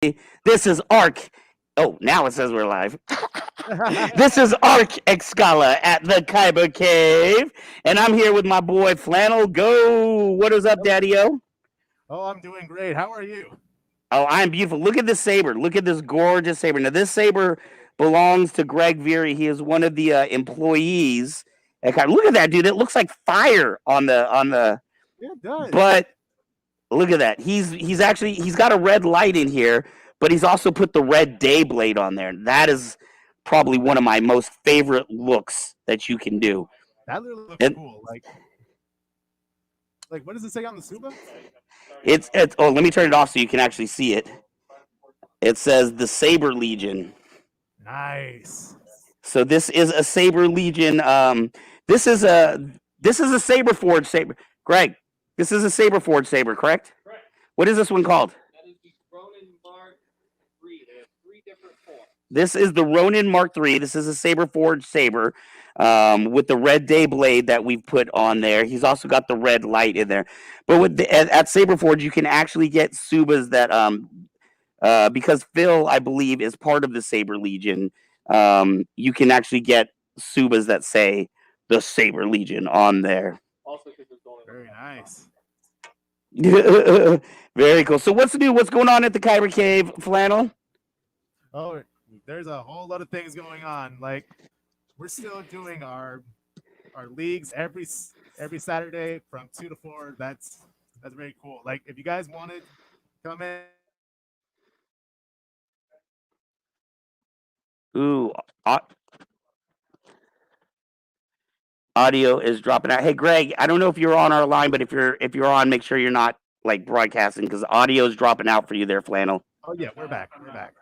This is Arc. Oh, now it says we're live. This is Arc Xcala at the Kyber Cave, and I'm here with my boy Flannel. Go! What is up, Daddy-O? Oh, I'm doing great. How are you? Oh, I'm beautiful. Look at this saber. Look at this gorgeous saber. Now, this saber belongs to Greg Viri. He is one of the employees. Look at that, dude. It looks like fire on the. Yeah, it does. But look at that. He's got a red light in here, but he's also put the red day blade on there. That is probably one of my most favorite looks that you can do. That literally looks And cool. Like what does it say on the Suba? it's oh, let me turn it off so you can actually see it. It says the Saber Legion. Nice. So this is a Saber Legion. This is a Saber Forge saber. Greg, this is a Saber Forge saber, correct? Correct. What is this one called? That is the Ronin Mark III. They have three different forms. This is the Ronin Mark III. This is a Saber Forge saber with the red day blade that we've put on there. He's also got the red light in there. But at Saber Forge, you can actually get Subas that because Phil, I believe, is part of the Saber Legion. You can actually get Subas that say the Saber Legion on there. Also, because there's only Very nice. Very cool. So what's new? What's going on at the Kyber Cave, Flannel? Oh, there's a whole lot of things going on. Like we're still doing our leagues every Saturday from 2 to 4. That's very cool. Like if you guys wanted, come in. Ooh, audio is dropping out. Hey, Greg, I don't know if you're on our line, but if you're on, make sure you're not like broadcasting because audio is dropping out for you there, Flannel. Oh yeah, we're back. We're back.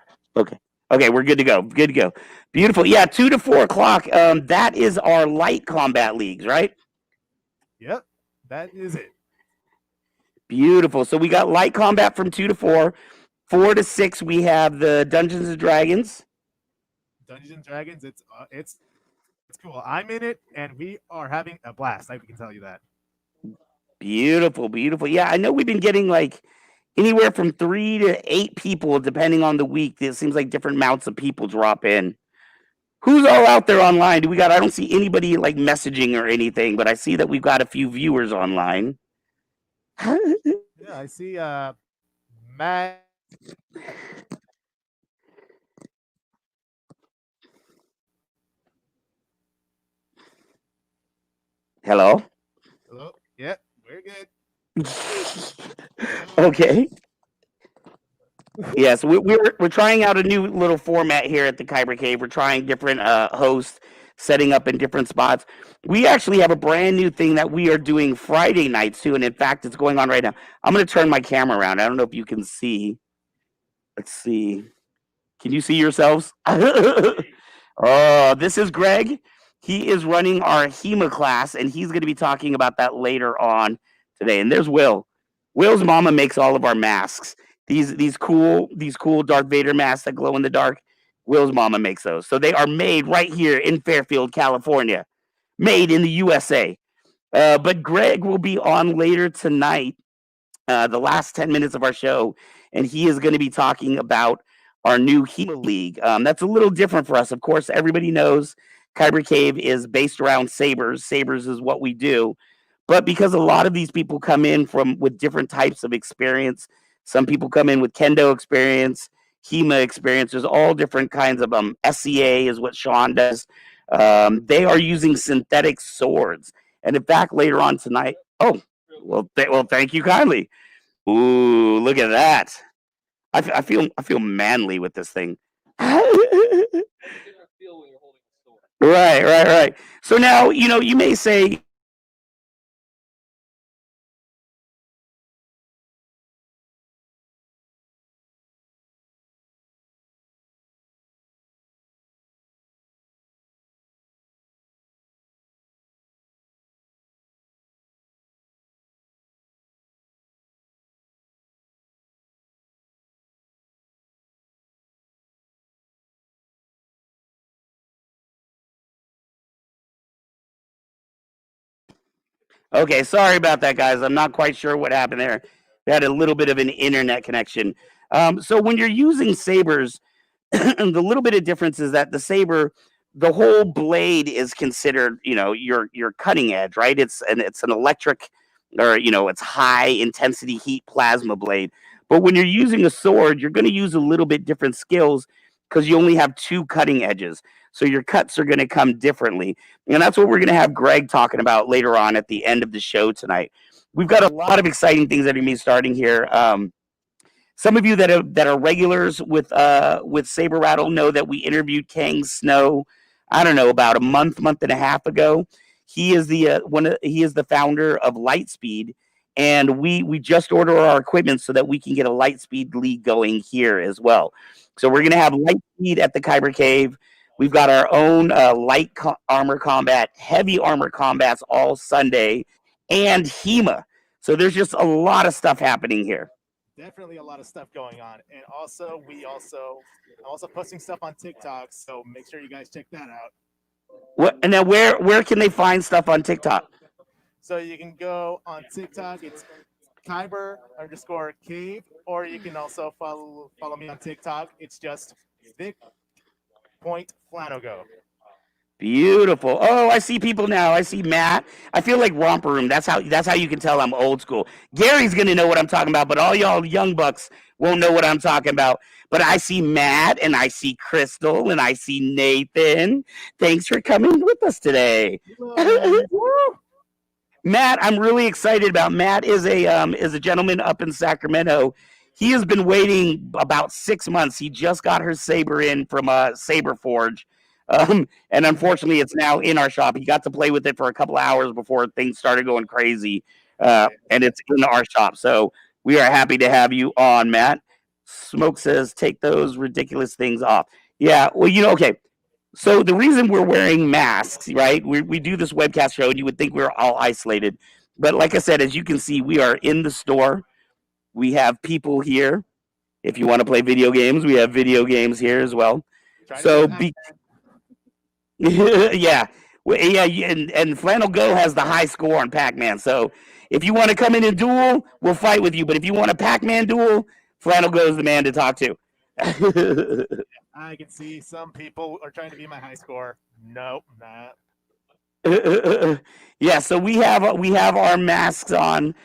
Okay, we're good to go. Good to go. Beautiful. Yeah, 2 to 4 o'clock. That is our light combat leagues, right? Yep, that is it. Beautiful. So we got light combat from 2 to 4. 4 to 6, we have the Dungeons and Dragons. Dungeons and Dragons. It's cool. I'm in it, and we are having a blast. I can tell you that. Beautiful, beautiful. Yeah, I know we've been getting like anywhere from 3 to 8 people, depending on the week. It seems like different amounts of people drop in. Who's all out there online? I don't see anybody like messaging or anything, but I see that we've got a few viewers online. Yeah, I see Matt. Hello? Hello? Yeah, we're good. Okay. Yes, we're trying out a new little format here at the Kyber Cave. We're trying different hosts, setting up in different spots. We actually have a brand new thing that we are doing Friday nights too, and in fact, it's going on right now. I'm going to turn my camera around. I don't know if you can see. Let's see. Can you see yourselves? Oh, this is Greg. He is running our HEMA class, and he's going to be talking about that later on today. And there's Will. Will's mama makes all of our masks. These cool Darth Vader masks that glow in the dark. Will's mama makes those. So they are made right here in Fairfield, California. Made in the USA. But Greg will be on later tonight, the last 10 minutes of our show, and he is going to be talking about our new HEMA League. That's a little different for us. Of course, everybody knows Kyber Cave is based around sabers. Sabers is what we do. But because a lot of these people come in with different types of experience, some people come in with kendo experience, HEMA experience. There's all different kinds of SCA is what Sean does. They are using synthetic swords, and in fact, later on tonight. Oh, well, thank you kindly. Ooh, look at that! I feel manly with this thing. feel when you're holding a sword. Right. So now you may say. Okay, sorry about that, guys. I'm not quite sure what happened there. We had a little bit of an internet connection. So when you're using sabers, the little bit of difference is that the saber, the whole blade is considered, your cutting edge, right? It's an electric, or it's high intensity heat plasma blade. But when you're using a sword, you're going to use a little bit different skills because you only have two cutting edges. So your cuts are going to come differently. And that's what we're going to have Greg talking about later on at the end of the show tonight. We've got a lot of exciting things that are going to be starting here. Some of you that are regulars with Saber Rattle know that we interviewed Kang Snow. I don't know, about a month and a half ago. He is the founder of Lightspeed, and we just order our equipment so that we can get a Lightspeed league going here as well. So we're gonna have Lightspeed at the Kyber Cave. We've got our own armor combat, heavy armor combats all Sunday, and HEMA. So there's just a lot of stuff happening here. Definitely a lot of stuff going on, and also I'm also posting stuff on TikTok, so make sure you guys check that out. What and then where can they find stuff on TikTok? So you can go on TikTok, it's Kyber_Cave, or you can also follow me on TikTok. It's just Flannel Go. Beautiful. Oh, I see people now. I see Matt. I feel like Romper Room. That's how you can tell I'm old school. Gary's gonna know what I'm talking about, but all y'all young bucks won't know what I'm talking about. But I see Matt, and I see Crystal, and I see Nathan. Thanks for coming with us today. Matt, I'm really excited about. Matt is a gentleman up in Sacramento. He has been waiting about 6 months. He just got her saber in from Saber Forge. And unfortunately, it's now in our shop. He got to play with it for a couple of hours before things started going crazy, and it's in our shop. So we are happy to have you on, Matt. Smoke says, take those ridiculous things off. Yeah, well, okay. So the reason we're wearing masks, right? We do this webcast show, and you would think we're all isolated. But like I said, as you can see, we are in the store. We have people here. If you want to play video games, we have video games here as well. So yeah, and Flannel Go has the high score on Pac-Man. So if you want to come in and duel, we'll fight with you. But if you want a Pac-Man duel, Flannel Go is the man to talk to. I can see some people are trying to be my high score. Nope, not. Yeah, so we have our masks on.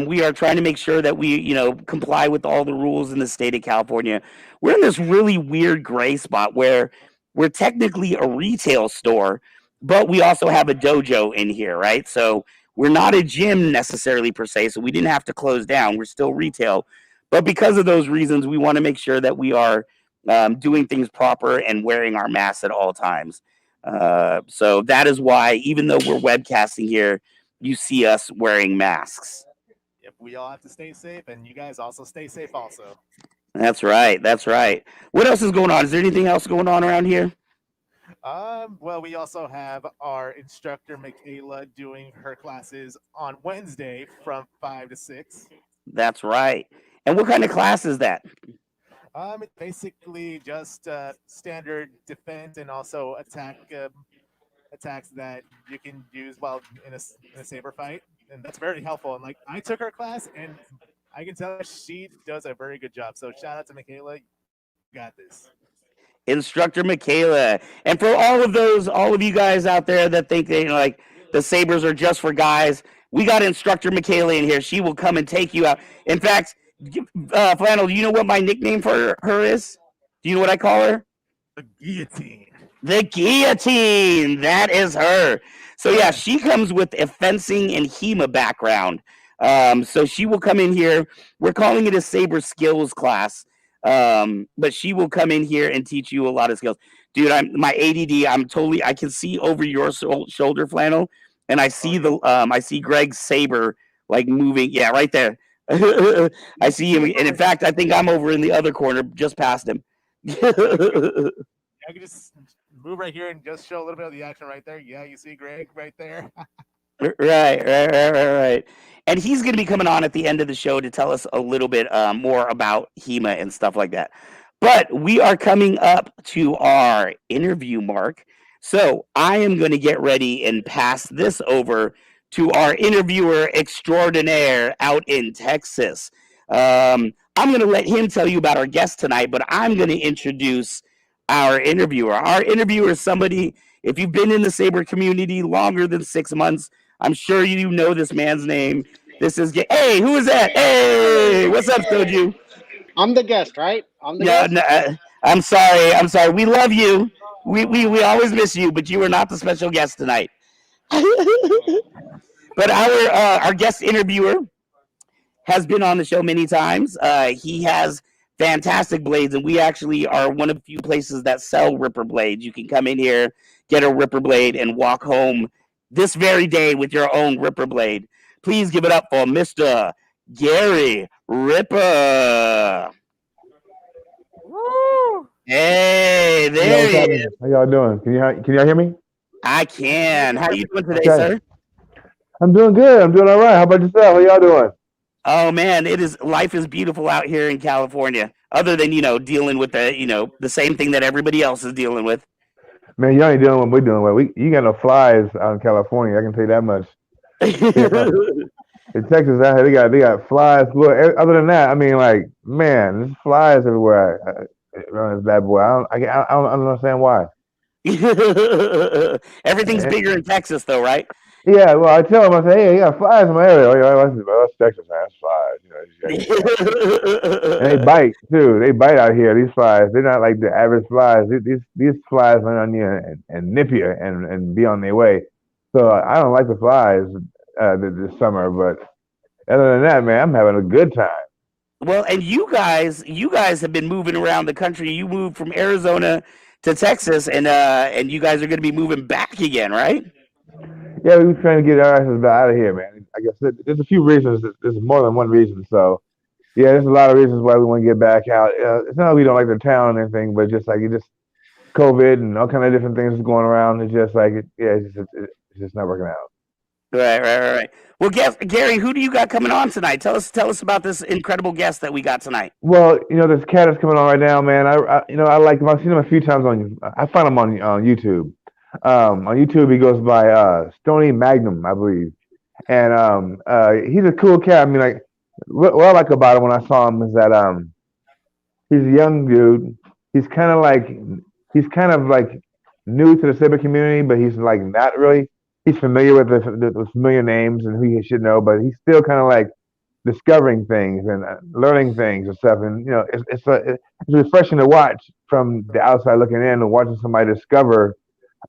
We are trying to make sure that we comply with all the rules in the state of California. We're in this really weird gray spot where we're technically a retail store, but we also have a dojo in here, right? So we're not a gym necessarily per se, so we didn't have to close down. We're still retail. But because of those reasons, we want to make sure that we are doing things proper and wearing our masks at all times. So that is why, even though we're webcasting here, you see us wearing masks. Yep, we all have to stay safe, and you guys also stay safe also. That's right. That's right. What else is going on? Is there anything else going on around here? Well, we also have our instructor Michaela doing her classes on Wednesday from 5 to 6. That's right. And what kind of class is that? It's basically just standard defense and also attacks that you can use while in a saber fight, and that's very helpful. And like, I took her class, and I can tell she does a very good job. So shout out to Michaela. You got this. Instructor Michaela. And for all of you guys out there that think that, like, the sabers are just for guys, we got Instructor Michaela in here. She will come and take you out. In fact, Flannel, do you know what my nickname for her is? Do you know what I call her? The guillotine. The guillotine. That is her. So yeah, she comes with a fencing and HEMA background. So she will come in here. We're calling it a saber skills class. But she will come in here and teach you a lot of skills. Dude, my ADD, I can see over your shoulder, Flannel, and I see I see Greg's saber like moving. Yeah, right there. I see him, and in fact, I think I'm over in the other corner, just past him. I can just move right here and just show a little bit of the action right there. Yeah, you see Greg right there. Right. And he's going to be coming on at the end of the show to tell us a little bit more about HEMA and stuff like that. But we are coming up to our interview mark. So I am going to get ready and pass this over to our interviewer extraordinaire out in Texas. I'm going to let him tell you about our guest tonight, but I'm going to introduce our interviewer. Our interviewer is somebody, if you've been in the Saber community longer than 6 months, I'm sure you know this man's name. This is, hey, who is that? Hey, what's up, Soju? I'm the guest, right? I'm the No, guest. no, I'm sorry. I'm sorry. We love you. We always miss you, but you are not the special guest tonight. But our guest interviewer has been on the show many times. He has fantastic blades, and we actually are one of the few places that sell Ripper blades. You can come in here, get a Ripper blade, and walk home this very day with your own Ripper blade. Please give it up for Mr. Gary Ripper. Woo! Hey, Yo, there what's he happening? is. How y'all doing? Can y'all hear me? I can. How you doing today, Okay. sir? I'm doing good. I'm doing all right. How about yourself? How y'all doing? Oh man, life is beautiful out here in California. Other than dealing with the same thing that everybody else is dealing with. Man, y'all ain't dealing with what we're dealing with. You got no flies out in California. I can tell you that much. Yeah. In Texas, out here, they got flies. Well, other than that, I mean, like, man, there's flies everywhere around this bad boy. I don't understand why. Everything's Eh, bigger in Texas, though, right? Yeah, well, I tell them, I say, hey, you got flies in my area. Oh, yeah, that's Texas, man. That's flies. And they bite too. They bite out here. These flies, they're not like the average flies. These flies land on you and nip you and be on their way. So I don't like the flies this summer, but other than that, man, I'm having a good time. Well, and you guys have been moving around the country. You moved from Arizona to Texas, and you guys are going to be moving back again, right? Yeah, we were trying to get our asses out of here, man. I guess there's a few reasons. There's more than one reason. So yeah, there's a lot of reasons why we want to get back out. It's not that we don't like the town or anything, but just like it just COVID and all kind of different things going around. It's just like yeah, it's just not working out. Right. Well, Gary, who do you got coming on tonight? Tell us about this incredible guest that we got tonight. Well, this cat is coming on right now, man. I like him. I've seen him a few times on. I find him on YouTube. On YouTube, he goes by Stoney Magnum, I believe, and he's a cool cat. I mean, like what I like about him when I saw him is that he's a young dude. He's kind of like new to the Saber community, but he's like not really. He's familiar with the familiar names and who he should know, but he's still kind of like discovering things and learning things and stuff. And it's refreshing to watch from the outside looking in and watching somebody discover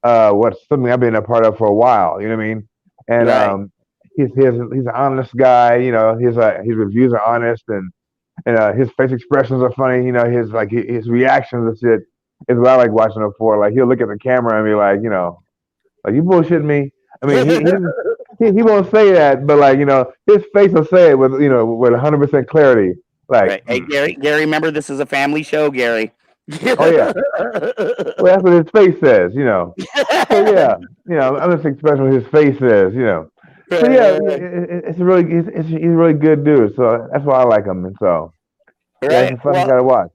what's something I've been a part of for a while. You know what I mean? And Right. he's an honest guy. His reviews are honest and his face expressions are funny. His reactions and shit is what I like watching him for. Like he'll look at the camera and be like, like you bullshitting me. I mean, he won't say that, but like his face will say it with 100% clarity. Like, Right. Hey, Gary, remember this is a family show, Gary. oh yeah, well that's what his face says. So yeah, I'm just expressing what his face says. So yeah, it's a really he's a really good dude. So that's why I like him, and so yeah, it's Right. a fun Well, guy to watch.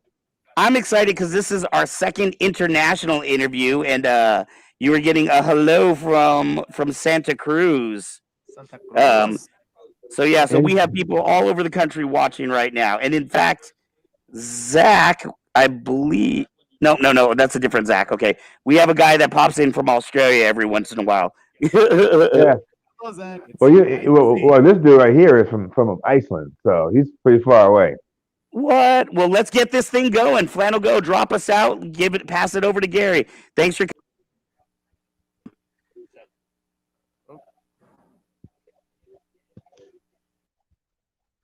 I'm excited because this is our second international interview, and you were getting a hello from Santa Cruz. Santa Um, Cruz. so yeah, so we And have people all over the country watching right now, and in fact, Zach, I believe. No, that's a different Zach. Okay, we have a guy that pops in from Australia every once in a while. yeah, Hello, Zach. It's well, nice to see you. this dude right here is from Iceland, so he's pretty far away. What? Well, let's get this thing going. Flannel, go drop us out. Pass it over to Gary. Thanks for.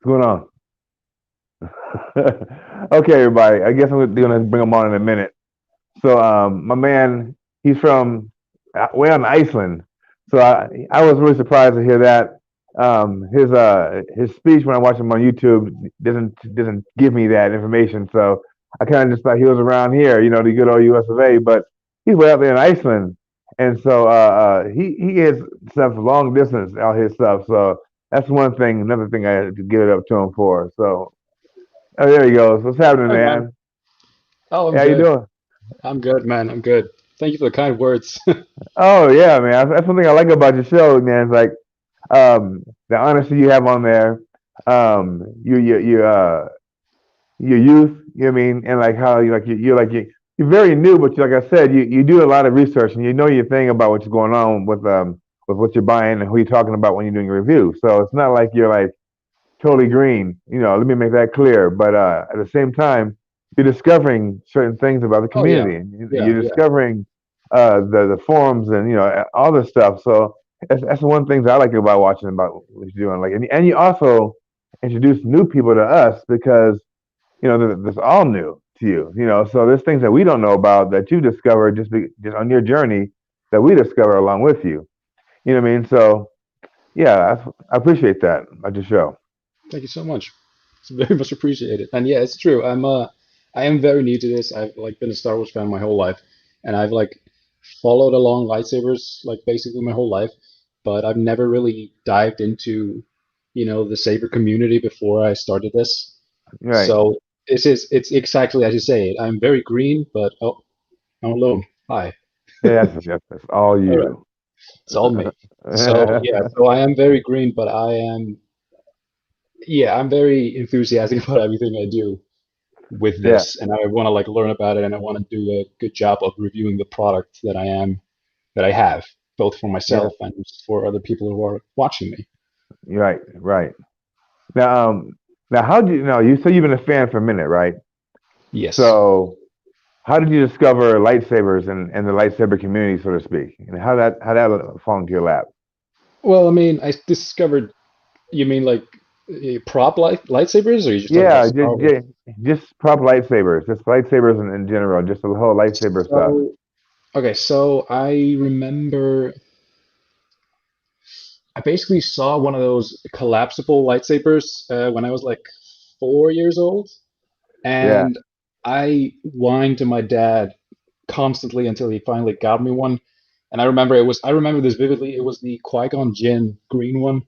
What's going on? Okay, everybody. I guess I'm gonna bring him on in a minute. So, my man, he's from way on Iceland. So I was really surprised to hear that. His speech when I watched him on YouTube doesn't give me that information. So I kind of just thought he was around here, the good old U.S. of A. But he's way up there in Iceland, and so he is stuff long distance, all his stuff. So that's one thing. Another thing I had to give it up to him for. So there he goes. What's happening, Hi, man. man? Oh, I'm How you good. doing? I'm good, man. I'm good. Thank you for the kind words. Oh yeah, man. That's something I like about your show, man. It's like the honesty you have on there. You your youth, you know what I mean, and like how you're very new, but like I said, you do a lot of research and you know your thing about what's going on with what you're buying and who you're talking about when you're doing a review. So it's not like you're like totally green. Let me make that clear. But at the same time, you're discovering certain things about the Oh yeah, community, and yeah, you're yeah. discovering the forums and all this stuff. So that's the one thing that I like about watching about what you're doing. Like, and you also introduce new people to us because that's all new to you. So there's things that we don't know about that you discovered just on your journey that we discover along with you. You know what I mean? So yeah, I appreciate that about your show. Thank you so much. It's very much appreciated. And yeah, it's true. I am very new to this. I've like been a Star Wars fan my whole life, and I've like followed along lightsabers like basically my whole life, but I've never really dived into, the Saber community before I started this. Right. So it's exactly as you say it. I'm very green, but oh, I'm alone. Hi. Yeah, that's all All right. you. It's all me. So yeah, so I am very green, but I'm very enthusiastic about everything I do with Yeah, this, and I want to like learn about it, and I want to do a good job of reviewing the product that I have, both for yeah, myself and for other people who are watching me. right, right. Now how do you know? You say you've been a fan for a minute, right? Yes. So, how did you discover lightsabers and the lightsaber community, so to speak, and how that fall into your lap? Well, I mean, I discovered. You mean like prop lightsabers, or are you just talking about Yeah, Star Wars? just prop lightsabers, just lightsabers in general, just the whole lightsaber stuff. So okay, so I remember I basically saw one of those collapsible lightsabers when I was like 4 years old, Yeah, and I whined to my dad constantly until he finally got me one. And I remember this vividly. It was the Qui-Gon Jinn green one,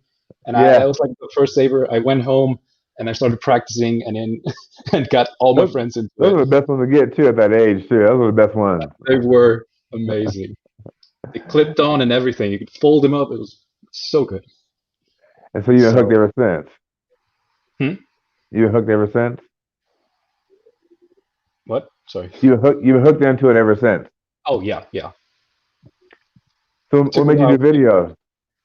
and that yeah. was like the first saber. I went home and I started practicing, and then and got all my Those, friends into those it. are the best ones to get too at that age too. Those are the best ones. They were amazing. They clipped on and everything. You could fold them up. It was so good. And so you've been hooked So, ever since. hmm? You've been hooked ever since. What? Sorry. You've been hooked into it ever since. Oh yeah, yeah. So It what took a made you do while. videos?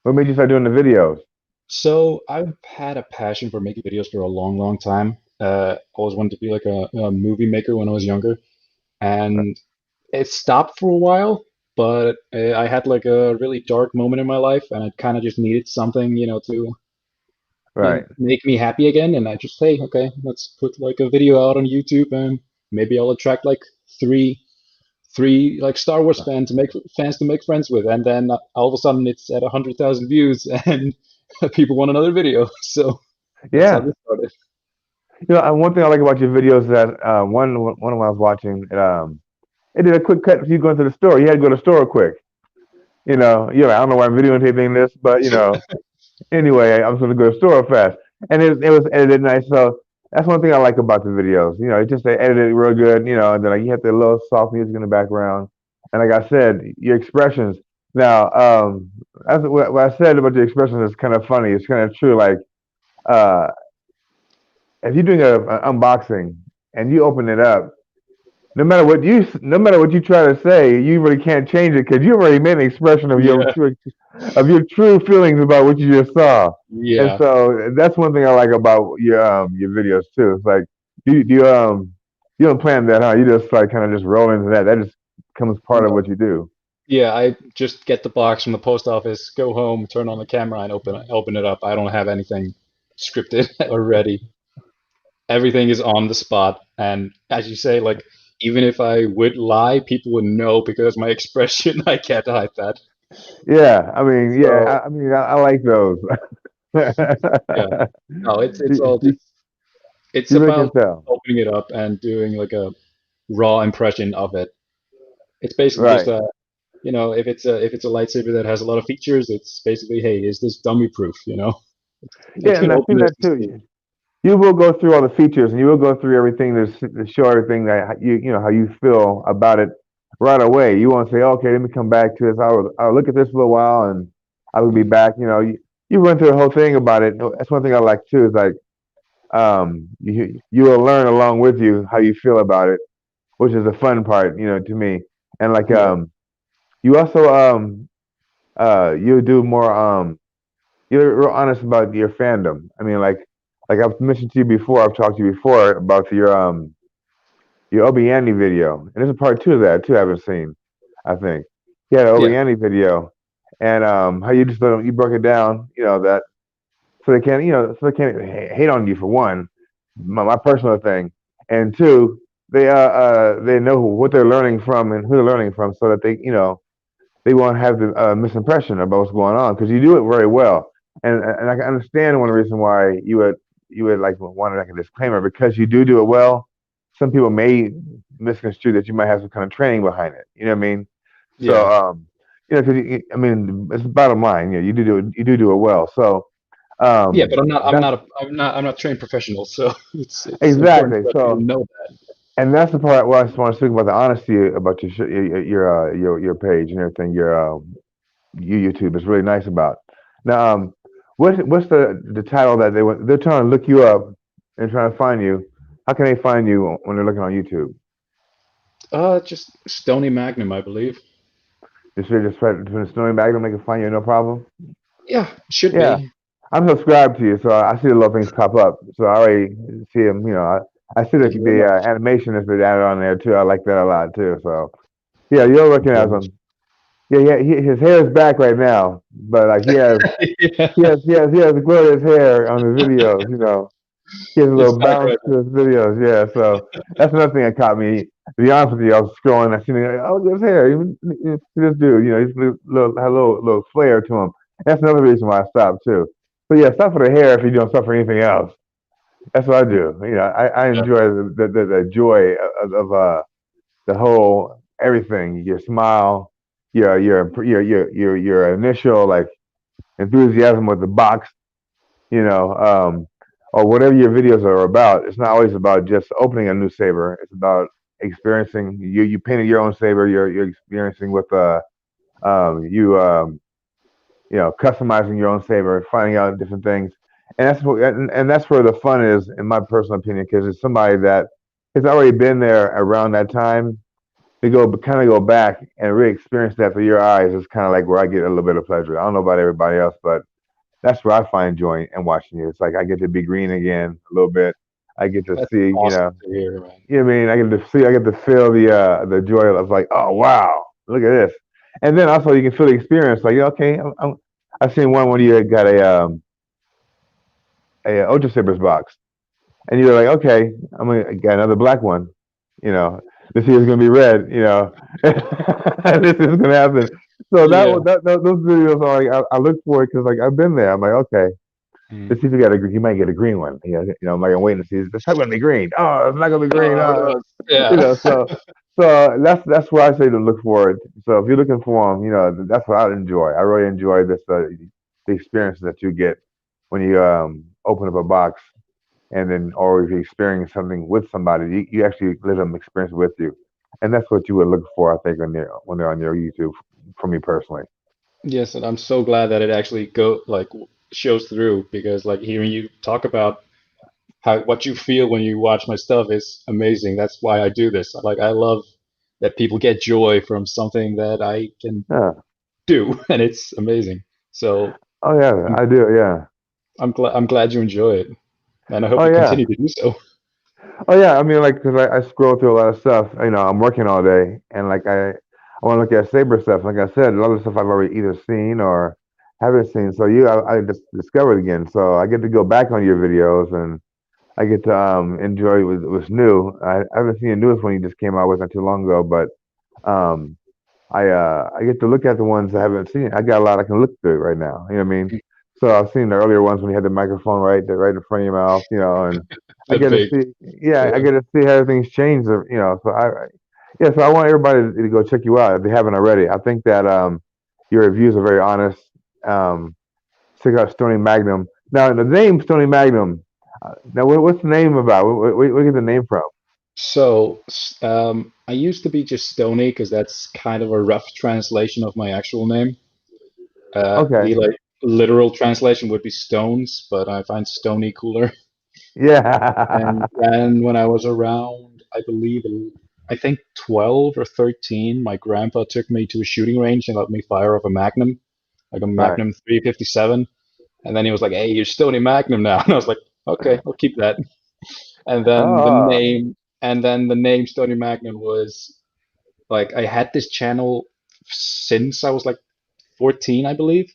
What made you start doing the videos? So I've had a passion for making videos for a long, long time. Always wanted to be like a movie maker when I was younger, and it stopped for a while. But I had like a really dark moment in my life, and I kind of just needed something, to Right. make me happy again. And I just, hey, okay, let's put like a video out on YouTube, and maybe I'll attract like three, three like Star Wars fans to make friends with. And then all of a sudden, it's at 100,000 views, and people want another video. So that's how Yeah. this started. One thing I like about your videos is that one of them I was watching, it did a quick cut of you going to the store. You had to go to the store quick. You're like, I don't know why I'm videotaping this, but anyway, I'm supposed to go to the store fast, and it was edited nice. So that's one thing I like about the videos. It's just they edited it real good. And then like you have the little soft music in the background, and like I said, your expressions. Now, that's what I said about the expressions is kind of funny. It's kind of true. Like, uh, if you're doing an unboxing and you open it up, no matter what you try to say, you really can't change it because you already made an expression of your Yeah, true feelings about what you just saw. And yeah. so that's one thing I like about your videos too. It's like you don't plan that, huh? You just like kind of just roll into that. That just becomes part of No. what you do. Yeah, I just get the box from the post office, go home, turn on the camera, and open it up. I don't have anything scripted or ready. Everything is on the spot, and as you say, like even if I would lie, people would know because my expression, I can't hide that. Yeah, I mean, So I like those. yeah, no, it's you, all you just it's you really can about tell, opening it up and doing like a raw impression of it. It's basically just right? if it's a lightsaber that has a lot of features, it's basically, hey, is this dummy proof? You Yeah, can and I've open seen it that and see. too. You will go through all the features and you will go through everything to show everything that how you feel about it right away. You won't say, okay, let me come back to this. I'll look at this for a while and I will be back. You run through the whole thing about it. That's one thing I like too. Is like you will learn along with you how you feel about it, which is the fun part, to me. And like Yeah. you also you do more you're real honest about your fandom. I mean, like I've mentioned to you before, I've talked to you before about your Obiani video, and there's a part two of that too. I haven't seen. I think you had an Yeah. Obiani video, and how you just you broke it down. That so they can't hate on you for one, my personal thing, and two, they know what they're learning from and who they're learning from, so that they won't have the misimpression about what's going on because you do it very well, and I can understand one reason why you would like want like a disclaimer because you do it well. Some people may misconstrue that you might have some kind of training behind it. You know what I mean? So Yeah. because I mean, it's the bottom line. You do it well. So Yeah, but that's I'm not trained professional, so it's important exactly. for people to So know and that's the part where I just want to speak about the honesty about your page and everything. Your YouTube is really nice about. Now, what's the title that they're trying to look you up and trying to find you? How can they find you when they're looking on YouTube? that. Just Stoney Magnum, I believe. Just try to Stoney Magnum, they can find you no problem. Yeah, should Yeah, be. I'm subscribed to you, so I see the little things pop up. So I already see them. I see Thank you very the much. animation that's been added on there too. I like that a lot too. So yeah, you'll Thank you recognize very much. him. Yeah, yeah. His hair is back right now, but like he has Yeah, he has glorious hair on the videos. He has a it's little back bounce right to his videos. Yeah, so that's another thing that caught me. To be honest with you, I was scrolling. I seen it. Oh, look at his hair. This dude, he's had a little flair to him. That's another reason why I stopped too. So yeah, stop for the hair if you don't stop for anything else. That's what I do. I now. enjoy the joy of the whole everything. Your smile, your initial like enthusiasm with the box, you know, um, or whatever your videos are about. It's not always about just opening a new saber. It's about experiencing. You painted your own saber. You're experiencing with customizing your own saber, finding out different things, and that's where the fun is, in my personal opinion, because it's somebody that has already been there around that time. To go back and re-experience that through your eyes is kind of like where I get a little bit of pleasure. I don't know about everybody else, but that's where I find joy in watching it. It's like I get to be green again a little bit. I get to That's see, awesome to hear, man. what I mean. I get to feel the joy of like, oh wow, look at this. And then also you can feel the experience. Like, okay, I've seen one when you got a Ultra Sabers box, and you're like, okay, I'm gonna get another black one. You know, this year's gonna be red. This is gonna happen. So Yeah. those videos are like I look for it because like I've been there. I'm like, okay, Mm. let's see if you might get a green one. I'm like I'm waiting to see. It's not gonna be green. Oh, it's not gonna be green. Oh, Oh. no. Yeah. So that's why I say to look for it. So if you're looking for them, that's what I enjoy. I really enjoy this the experience that you get when you open up a box and then or if you experience something with somebody, you actually let them experience with you, and that's what you would look for, I think, when they're on your YouTube. For me personally, Yes, and I'm so glad that it actually shows through because like hearing you talk about how what you feel when you watch my stuff is amazing. That's why I do this. Like I love that people get joy from something that I can yeah. do, and it's amazing. So Oh yeah, I'm I do. Yeah. I'm glad you enjoy it, and I hope Oh you yeah. continue to do so. Oh yeah. I mean, like, cause I scroll through a lot of stuff. I'm working all day, and like I want to look at Saber stuff. Like I said, a lot of stuff I've already either seen or haven't seen. So I just discovered again. So I get to go back on your videos and I get to enjoy what's new. I haven't seen the newest one you just came out with not too long ago, but um, I get to look at the ones I haven't seen. I got a lot I can look through right now. You know what I mean? So I've seen the earlier ones when you had the microphone right in front of your mouth. And I The get to big, see, yeah, I yeah. get to see how everything's changed. So yeah, so I want everybody to go check you out if they haven't already. I think that your reviews are very honest. Um, Check out Stoney Magnum. Now the name Stoney Magnum. Now what's the name about? Where get the name from? I used to be just Stony because that's kind of a rough translation of my actual name. Okay. The like literal translation would be stones, but I find Stony cooler. Yeah. And then when I was around, I think 12 or 13, my grandpa took me to a shooting range and let me fire off a Magnum, like a Right. Magnum 357. And then he was like, "Hey, you're Stoney Magnum now." And I was like, "Okay, I'll keep that." And then Oh, the name Stoney Magnum was like I had this channel since I was like 14, I believe.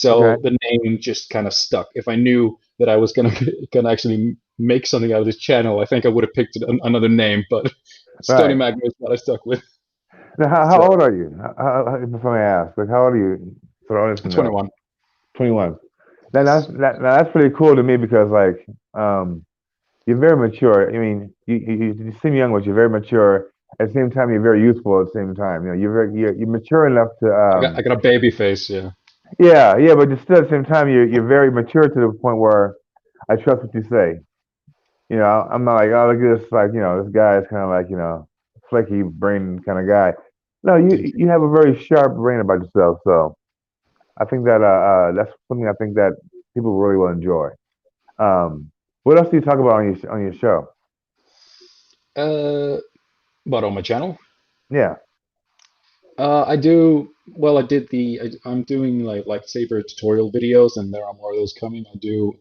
okay. So the name just kind of stuck. If I knew that I was gonna gonna actually make something out of this channel, I think I would have picked another name. But Stony Right. Magnum is what I stuck with. Now, how old So are you? If I may ask, like, how old are you? So I wanted to know. 21. 21. Now that's pretty cool to me because like you're very mature. I mean, you seem young, but you're very mature. At the same time, you're very youthful. At the same time, you know, you're mature enough to I got a baby face. Yeah, yeah, but just still at the same time, you're very mature to the point where I trust what you say. You know, I'm not like, oh, look at this, like, you know, this guy is kind of like, you know, flaky brain kind of guy. No, thank you. you have a very sharp brain about yourself. So I think that that's something I think that people really will enjoy. What else do you talk about on your show? Uh, but on my channel, Yeah, I do. Well, I'm doing like Saber tutorial videos, and there are more of those coming. I do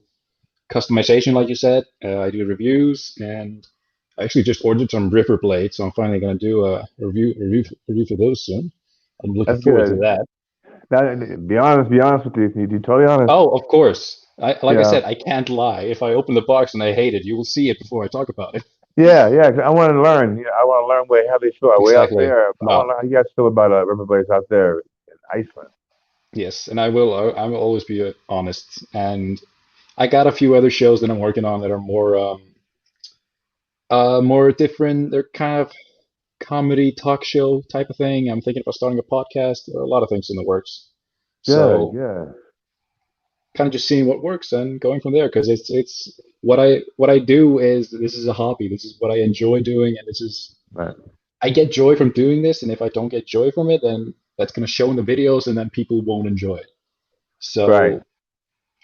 customization, like you said. I do reviews, and I actually just ordered some River blades, so I'm finally gonna do a review for those soon. I'm looking that's forward to good. that. Now, be honest with you. You be totally honest. Oh, of course. You Like I know, said, I can't lie. If I open the box and I hate it, you will see it before I talk about it. yeah. 'Cause I want to learn. You know, I want to learn how they feel way out Exactly. there. I want No. to know how you guys feel about rubber blades out there in Iceland. Yes, and I will always be honest. And I got a few other shows that I'm working on that are more different. They're kind of comedy talk show type of thing. I'm thinking about starting a podcast. There are a lot of things in the works. Good, So good. kind of just seeing what works and going from there because it's what I do is this is a hobby. This is what I enjoy doing, and this is Right, I get joy from doing this. And if I don't get joy from it, then that's gonna show in the videos, and then people won't enjoy it. right, So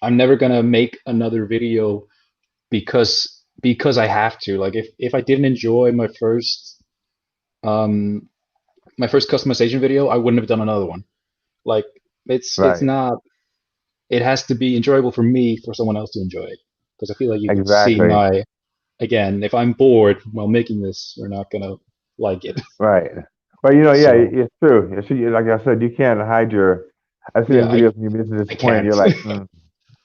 I'm never gonna make another video because I have to. Like if I didn't enjoy um my first customization video, I wouldn't have done another one. Like it's right. not it has to be enjoyable for me for someone else to enjoy it. Because I feel like you can see Exactly. my again, if I'm bored while making this, you're not gonna like it. Right. But you know, yeah, So it's true. Like I said, you can't hide your. I've seen yeah, videos when you get to I this point, and can't. you're like,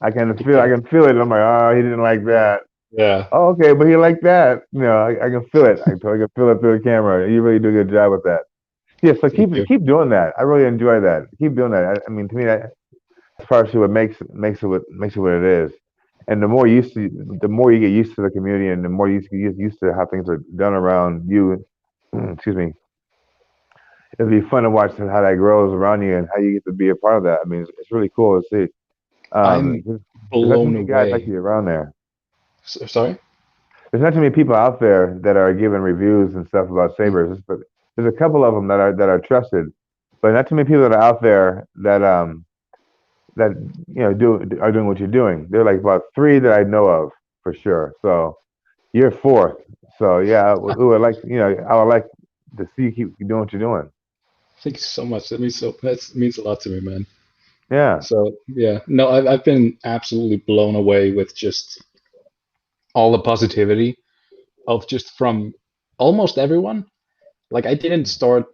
I can't. I can feel it. And I'm like, oh, he didn't like that. Yeah. Oh, okay, but he liked that. You know, I can feel it. I totally can feel it through the camera. You really do a good job with that. Yeah, so Thank you. keep doing that. I really enjoy that. Keep doing that. I mean, to me, that's partially what makes it what it is. And the more you get used to the community, and the more you get used to how things are done around you. Excuse me. It'll be fun to watch how that grows around you and how you get to be a part of that. I mean, it's really cool to see. I'm There's not too blown many guys away. actually around there. Sorry? There's not too many people out there that are giving reviews and stuff about sabers. But there's a couple of them that are trusted, but not too many people that are out there that you know are doing what you're doing. There are like about three that I know of for sure. So you're fourth. So yeah, we would like I would like to see you keep doing what you're doing. Thank you so much. That means a lot to me, man. Yeah, So yeah, no, I've been absolutely blown away with just all the positivity of just from almost everyone. Like I didn't start.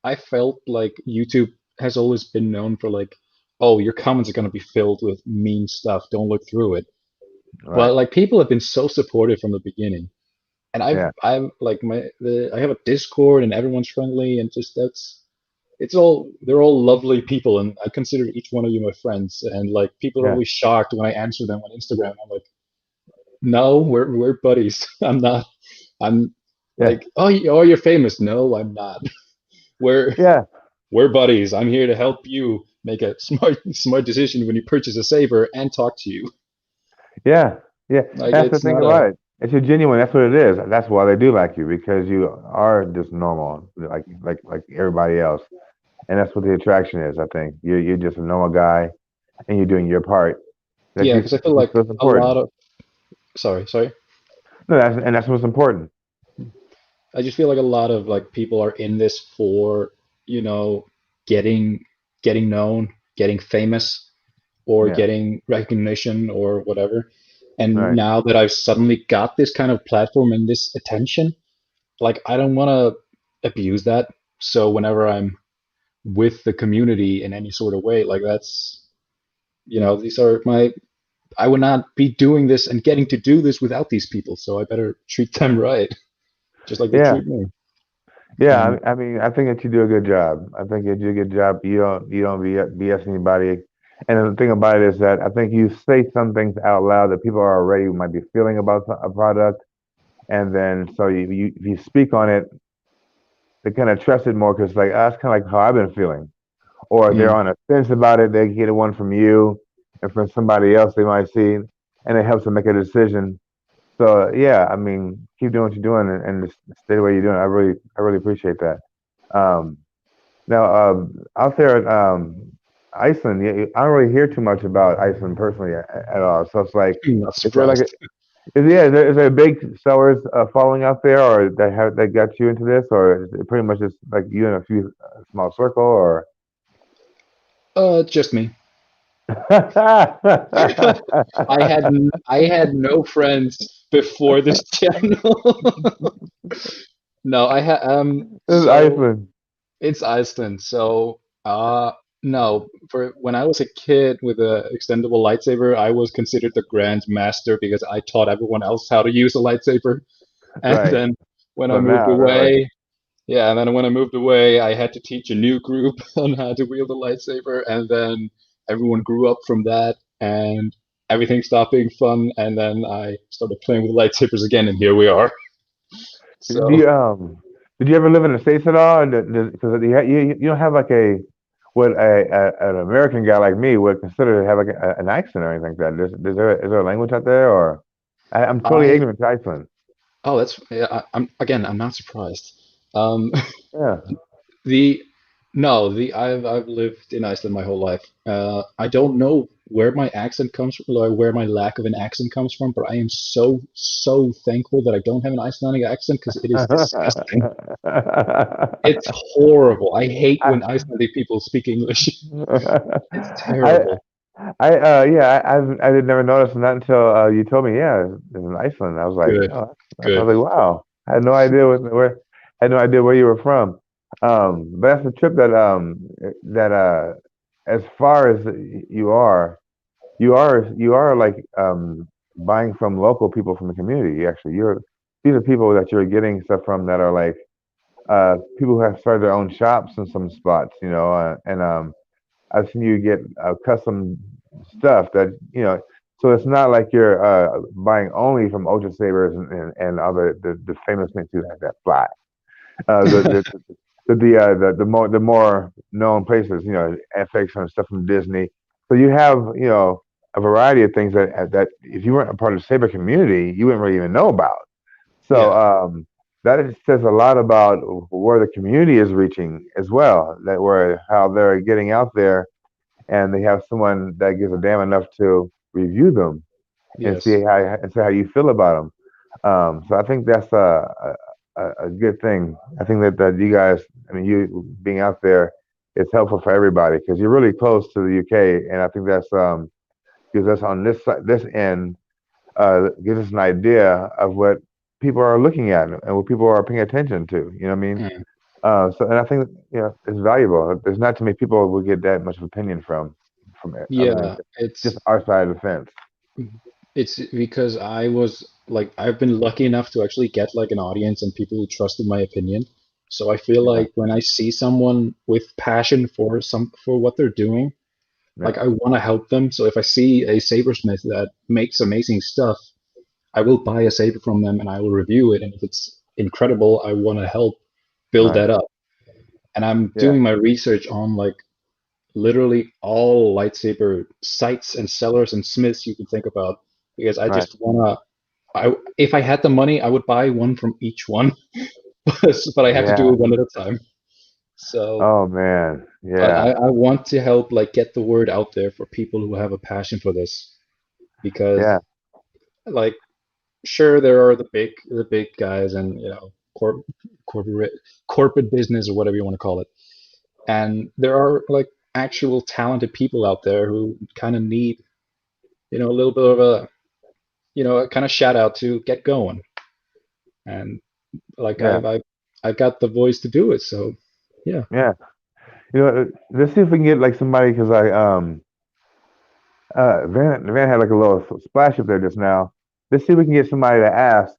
I felt like YouTube has always been known for like, oh, your comments are gonna be filled with mean stuff. Don't look through it. right. But like people have been so supportive from the beginning, and Yeah, I'm like I have a Discord and everyone's friendly and just that's it's all they're all lovely people and I consider each one of you my friends and like people are yeah, always shocked when I answer them on Instagram. I'm like, no, we're buddies. I'm yeah, like, oh, you're famous. No, I'm not. We're yeah, we're buddies. I'm here to help you make a smart decision when you purchase a saber and talk to you. yeah, yeah. Like That's the it's thing not about a it. It's a genuine. That's what it is. That's why they do like you because you are just normal, like everybody else, and that's what the attraction is. I think you're just a normal guy, and you're doing your part. That yeah, you because I feel you like feel a lot supported. of sorry. No, that's what's important. I just feel like a lot of like people are in this for, you know, getting getting known, getting famous, or Yeah, getting recognition or whatever. And right. now that I've suddenly got this kind of platform and this attention, like I don't want to abuse that. So whenever I'm with the community in any sort of way, like that's, these are my, I would not be doing this and getting to do this without these people. So I better treat them right, just like they Yeah, treat me. yeah. And I mean, I think that you do a good job. I think you do a good job. You don't BS anybody. And the thing about it is that I think you say some things out loud that people are already might be feeling about a product, and then so if you speak on it, they kind of trust it more because like that's kind of like how I've been feeling. Or they're mm, on a fence about it. They get one from you and from somebody else they might see, and it helps them make a decision. So yeah, I mean, keep doing what you're doing and just stay the way you're doing. I really appreciate that. Um, now, out there at Iceland, yeah, I don't really hear too much about Iceland personally at all. So it's like, not is there like a surprised. is there a big sellers following out there, or that got you into this, or is it pretty much just like you and a few small circle, or? Just me. I had no friends before this channel. No, I had This is so Iceland. it's Iceland. So no, for when I was a kid with a extendable lightsaber, I was considered the Grand Master because I taught everyone else how to use a lightsaber. And Right. then when I So moved now, really, away, yeah, and then when I moved away, I had to teach a new group on how to wield a lightsaber, and then everyone grew up from that, and everything stopped being fun, and then I started playing with lightsabers again, and here we are. do So, you did you ever live in the States at all? Because you don't have like a what an American guy like me would consider to have like an accent or anything like that. Is there a language out there, or I'm totally I ignorant to Iceland. oh, that's yeah, I'm not surprised. Um, Yeah. the no, I've lived in Iceland my whole life. I don't know where my accent comes from, or where my lack of an accent comes from, but I am so thankful that I don't have an Icelandic accent because it is disgusting. It's horrible. I hate when Icelandic people speak English. It's I terrible. yeah, I did never notice that until you told me. Yeah, it's in Iceland. I was like, Good, oh, I good. was like, wow. I had no idea I had no idea where you were from. But that's a trip that as far as you are like buying from local people from the community. Actually, these are people that you're getting stuff from that are like people who have started their own shops in some spots, and I've seen you get custom stuff that so it's not like you're buying only from Ultra Sabers and other the famous things like that fly. The more known places, FX and stuff from Disney. So you have a variety of things that if you weren't a part of the Saber community, you wouldn't really even know about. So Yeah, that says a lot about where the community is reaching as well. That where how they're getting out there, and they have someone that gives a damn enough to review them and yes. see how you feel about them. So I think that's a good thing. I think that you guys, I mean, you being out there, is helpful for everybody because you're really close to the UK, and I think that's gives us on this end gives us an idea of what people are looking at and what people are paying attention to. You know what I mean? Mm. And I think it's valuable. There's not too many people will get that much of opinion from it, other than Yeah, just our side of the fence. it's because I was like I've been lucky enough to actually get like an audience and people who trusted my opinion. So I feel Yeah, like when I see someone with passion for what they're doing, yeah, like I want to help them. So if I see a sabersmith that makes amazing stuff, I will buy a saber from them and I will review it. And if it's incredible, I want to help build right, that up. And I'm yeah, doing my research on like literally all lightsaber sites and sellers and smiths you can think about because I right, just wanna. If I had the money, I would buy one from each one, but I have to do yeah. it one at a time. So, Oh man, but I, yeah, I want to help like get the word out there for people who have a passion for this because yeah, like sure there are the big guys and corporate corporate business or whatever you want to call it, and there are like actual talented people out there who kind of need a little bit of a a kind of shout out to get going, and like Yeah, I've got the voice to do it, so yeah. yeah. Let's see if we can get like somebody because Van had like a little splash up there just now. Let's see if we can get somebody to ask.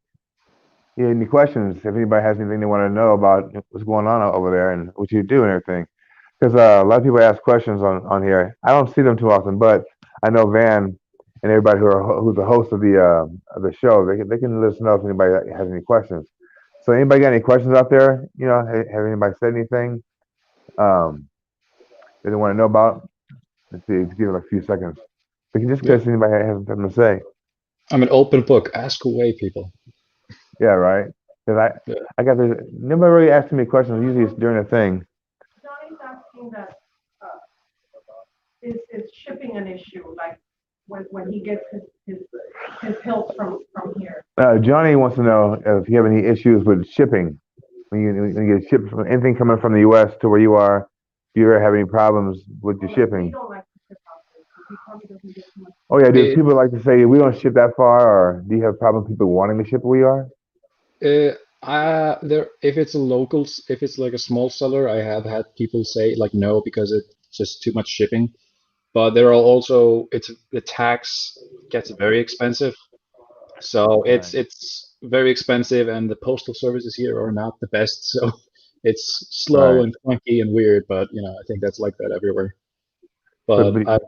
Any questions? If anybody has anything they want to know about what's going on over there and what you do and everything, because a lot of people ask questions on here. I don't see them too often, but I know Van and everybody who's the host of the show. They can let us know if anybody has any questions. So anybody got any questions out there? Have anybody said anything that they want to know about? Let's see. Let's give it a few seconds. We can just Yeah. case anybody has something to say. I'm an open book. Ask away, people. Yeah, right. Because Yeah. I got this. Nobody really asking me questions. Usually it's during the thing. Johnny's asking that, is shipping an issue, like when he gets his hills from here? Johnny wants to know if you have any issues with shipping when you get shipped from anything coming from the U.S. to where you are. Do you ever have any problems with your We shipping? don't like to ship out there, so he probably doesn't get too much. Oh yeah, do It, people like to say we don't ship that far, or do you have problem people wanting to ship where you are? there if it's like a small seller, I have had people say like no because it's just too much shipping. But there are also the tax gets very expensive, so Right, it's very expensive, and the postal services here are not the best. So it's slow right. and clunky and weird, but I think that's like that everywhere. But, But but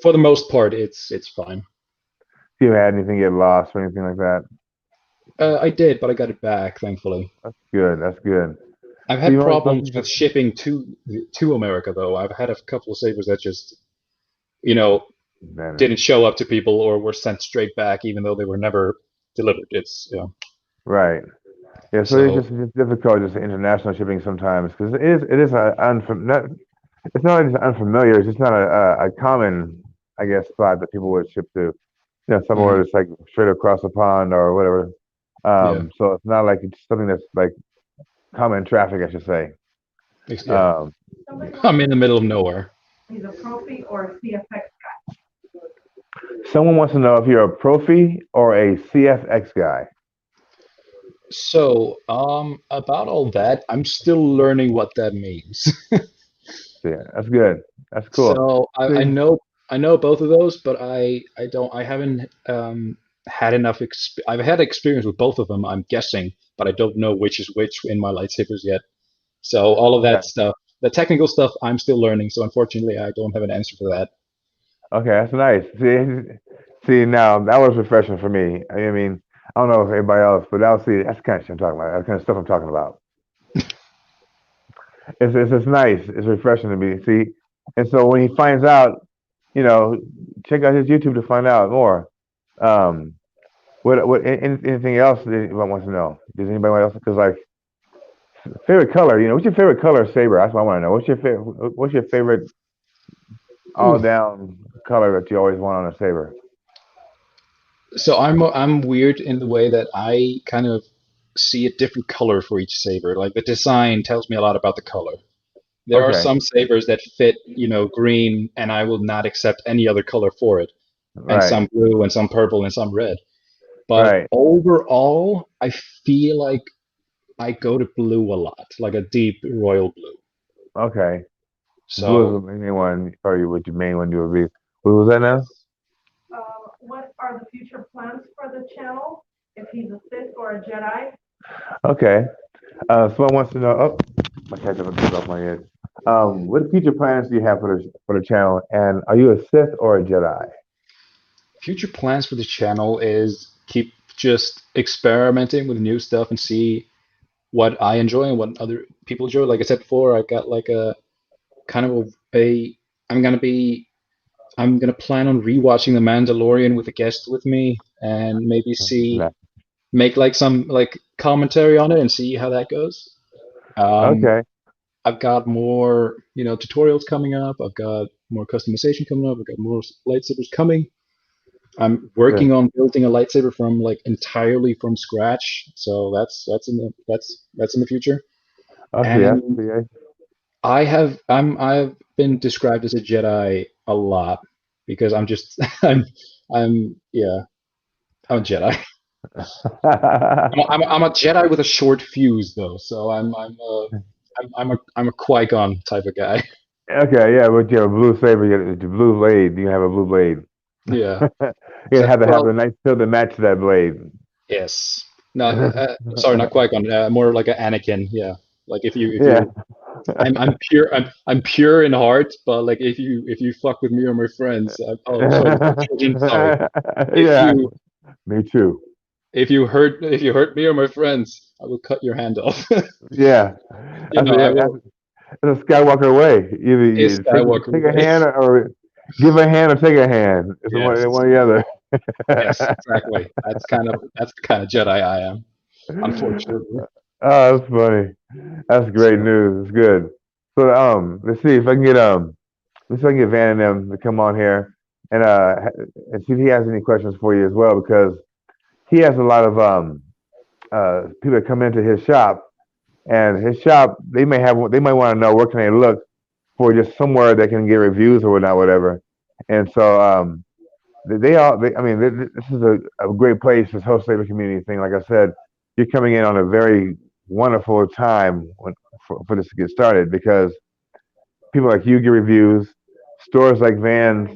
for the most part, it's fine. if you had anything get lost or anything like that, I did, but I got it back, thankfully. that's good. That's good. I've So had you always problems with shipping to America, though. I've had a couple of sabers that just, you know, better. didn't show up to people or were sent straight back, even though they were never delivered. Right. Yeah, so it's So just difficult just international shipping sometimes because it is not it's not like it's unfamiliar. It's just not a common, I guess, spot that people would ship to. mhm, Somewhere it's like straight across the pond or whatever. yeah, So it's not like it's something that's like common traffic, I should say. yeah. Um, Somebody I'm wants in the middle of nowhere. to he's a profi or a CFX guy. Someone wants to know if you're a profi or a CFX guy. So, about all that, I'm still learning what that means. So, yeah, that's good. That's cool. So I See, know both of those, but I haven't had enough I've had experience with both of them, I'm guessing, but I don't know which is which in my lightsabers yet. So all of okay, that stuff, the technical stuff, I'm still learning. So unfortunately, I don't have an answer for that. okay, that's nice. See, now that was refreshing for me. I mean, I don't know if everybody else, but that's the kind of shit I'm talking about. That's the kind of stuff I'm talking about. It's nice. It's refreshing to me. See, and so when he finds out, you know, check out his YouTube to find out more. Um, anything else that anyone wants to know? Does anybody else? Because like favorite color, what's your favorite color, Saber? That's what I want to know. What's your favorite all Ooh. down color that you always want on a Saber? So I'm weird in the way that I kind of see a different color for each saber. Like the design tells me a lot about the color. There are Okay, some sabers that fit, green, and I will not accept any other color for it, and right, some blue, and some purple, and some red. But right. overall, I feel like I go to blue a lot, like a deep royal blue. Okay. Blue is So the main one. Probably what your main one you would be. What was that now? yes. What are the future plans for the channel? If he's a Sith or a Jedi? Okay. Someone wants to know. Oh, my cat just took off my head. What future plans do you have for the channel? And are you a Sith or a Jedi? Future plans for the channel is keep just experimenting with new stuff and see what I enjoy and what other people enjoy. Like I said before, I got like a kind of a I'm gonna be I'm gonna plan on rewatching The Mandalorian with a guest with me and maybe No. make like some like commentary on it and see how that goes. Um, Okay. I've got more tutorials coming up. I've got more customization coming up. I've got more lightsabers coming. I'm working on building a lightsaber from like entirely from scratch. So that's in the future. Oh, yeah, And yeah. I've been described as a Jedi a lot because I'm just I'm a Jedi. I'm a Jedi with a short fuse though, so I'm a Qui-Gon type of guy. Okay, yeah, but you have a blue saber, you have the blue blade. You have a blue blade. Yeah. You So have to have well, a nice hilt to match that blade. yes. No, sorry, not Qui-Gon. More like an Anakin. Yeah. Like if Yeah. you I'm pure in heart, but like if you fuck with me or my friends, oh sorry, children, sorry. If Yeah, you me too. if you hurt me or my friends, I will cut your hand off. Yeah, You know, I will. that's a Skywalker way. Either Is you Skywalker take a way. hand or give a hand or take a hand. It's Yes. one or the other. Yes, exactly. That's the kind of Jedi I am, unfortunately. Oh, that's funny. That's great So news. It's good. So let's see if I can get let's see if I can get Van and them to come on here and and see if he has any questions for you as well because he has a lot of people that come into his shop and his shop they might want to know where can they look for just somewhere they can get reviews or whatnot, whatever. And so I mean, this is a great place, this whole Saber community thing. Like I said, you're coming in on a very wonderful time for this to get started because people like you give reviews, stores like Vans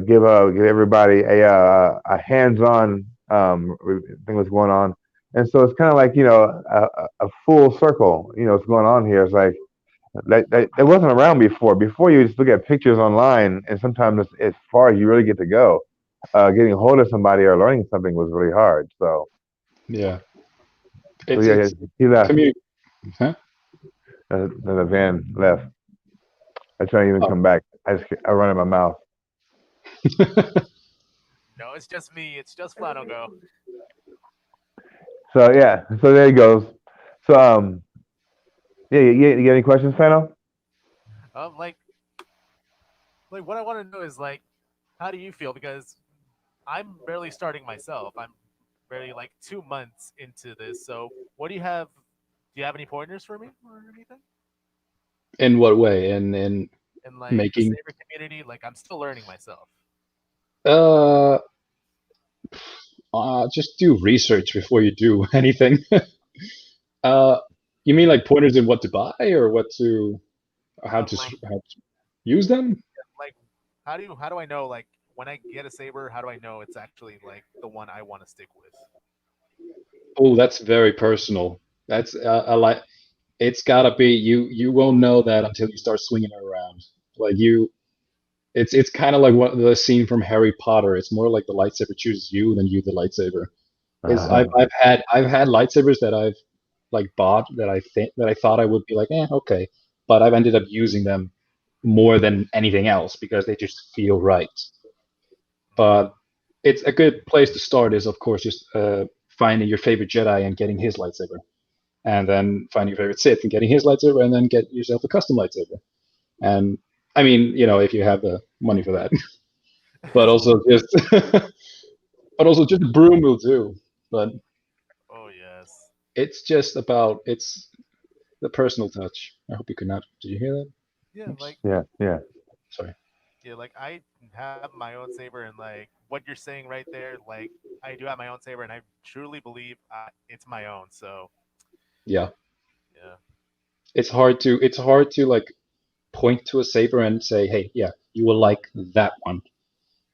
give everybody a hands-on thing what's going on, and so it's kind of like a full circle. What's going on here. It's like that wasn't around before. Before you just look at pictures online, and sometimes it's as far as you really get to go. Getting a hold of somebody or learning something was really hard. yeah, So it's yeah, it's he left. community. Huh? Then the van left. I try to even Oh. come back. I run in my mouth. No, it's just me. It's just Flannel Go. So yeah, so there he goes. So yeah, you got any questions, Fano? Like what I want to know is like, how do you feel? Because I'm barely starting myself. I'm barely like 2 months into this. So what do you have? Do you have any pointers for me or anything? In what way? In In like the making Saber community, like I'm still learning myself. uh just do research before you do anything. uh you mean like pointers in what to buy or what to Like how to use them? like how do I know like when I get a saber? How do I know it's actually like the one I want to stick with? Oh, that's very personal. That's a like it's gotta be you won't know that until you start swinging it around. Like you it's kind of like what the scene from Harry Potter. It's more like the lightsaber chooses you than you the lightsaber. Is I've had lightsabers that I've like bought that I thought I would be like okay, but I've ended up using them more than anything else because they just feel right. But it's a good place to start is of course just finding your favorite Jedi and getting his lightsaber, and then finding your favorite Sith and getting his lightsaber, and then get yourself a custom lightsaber. And I mean, if you have the money for that, but also just but also just a broom will do. But Oh yes. it's just about it's the personal touch. I hope you could not. Did you hear that? Yeah, Oops. like Yeah. Sorry. yeah, like I have my own saber, and like what you're saying right there, like I do have my own saber, and I truly believe it's my own. So Yeah. yeah. It's hard to like point to a saber and say, hey, yeah, you will like that one.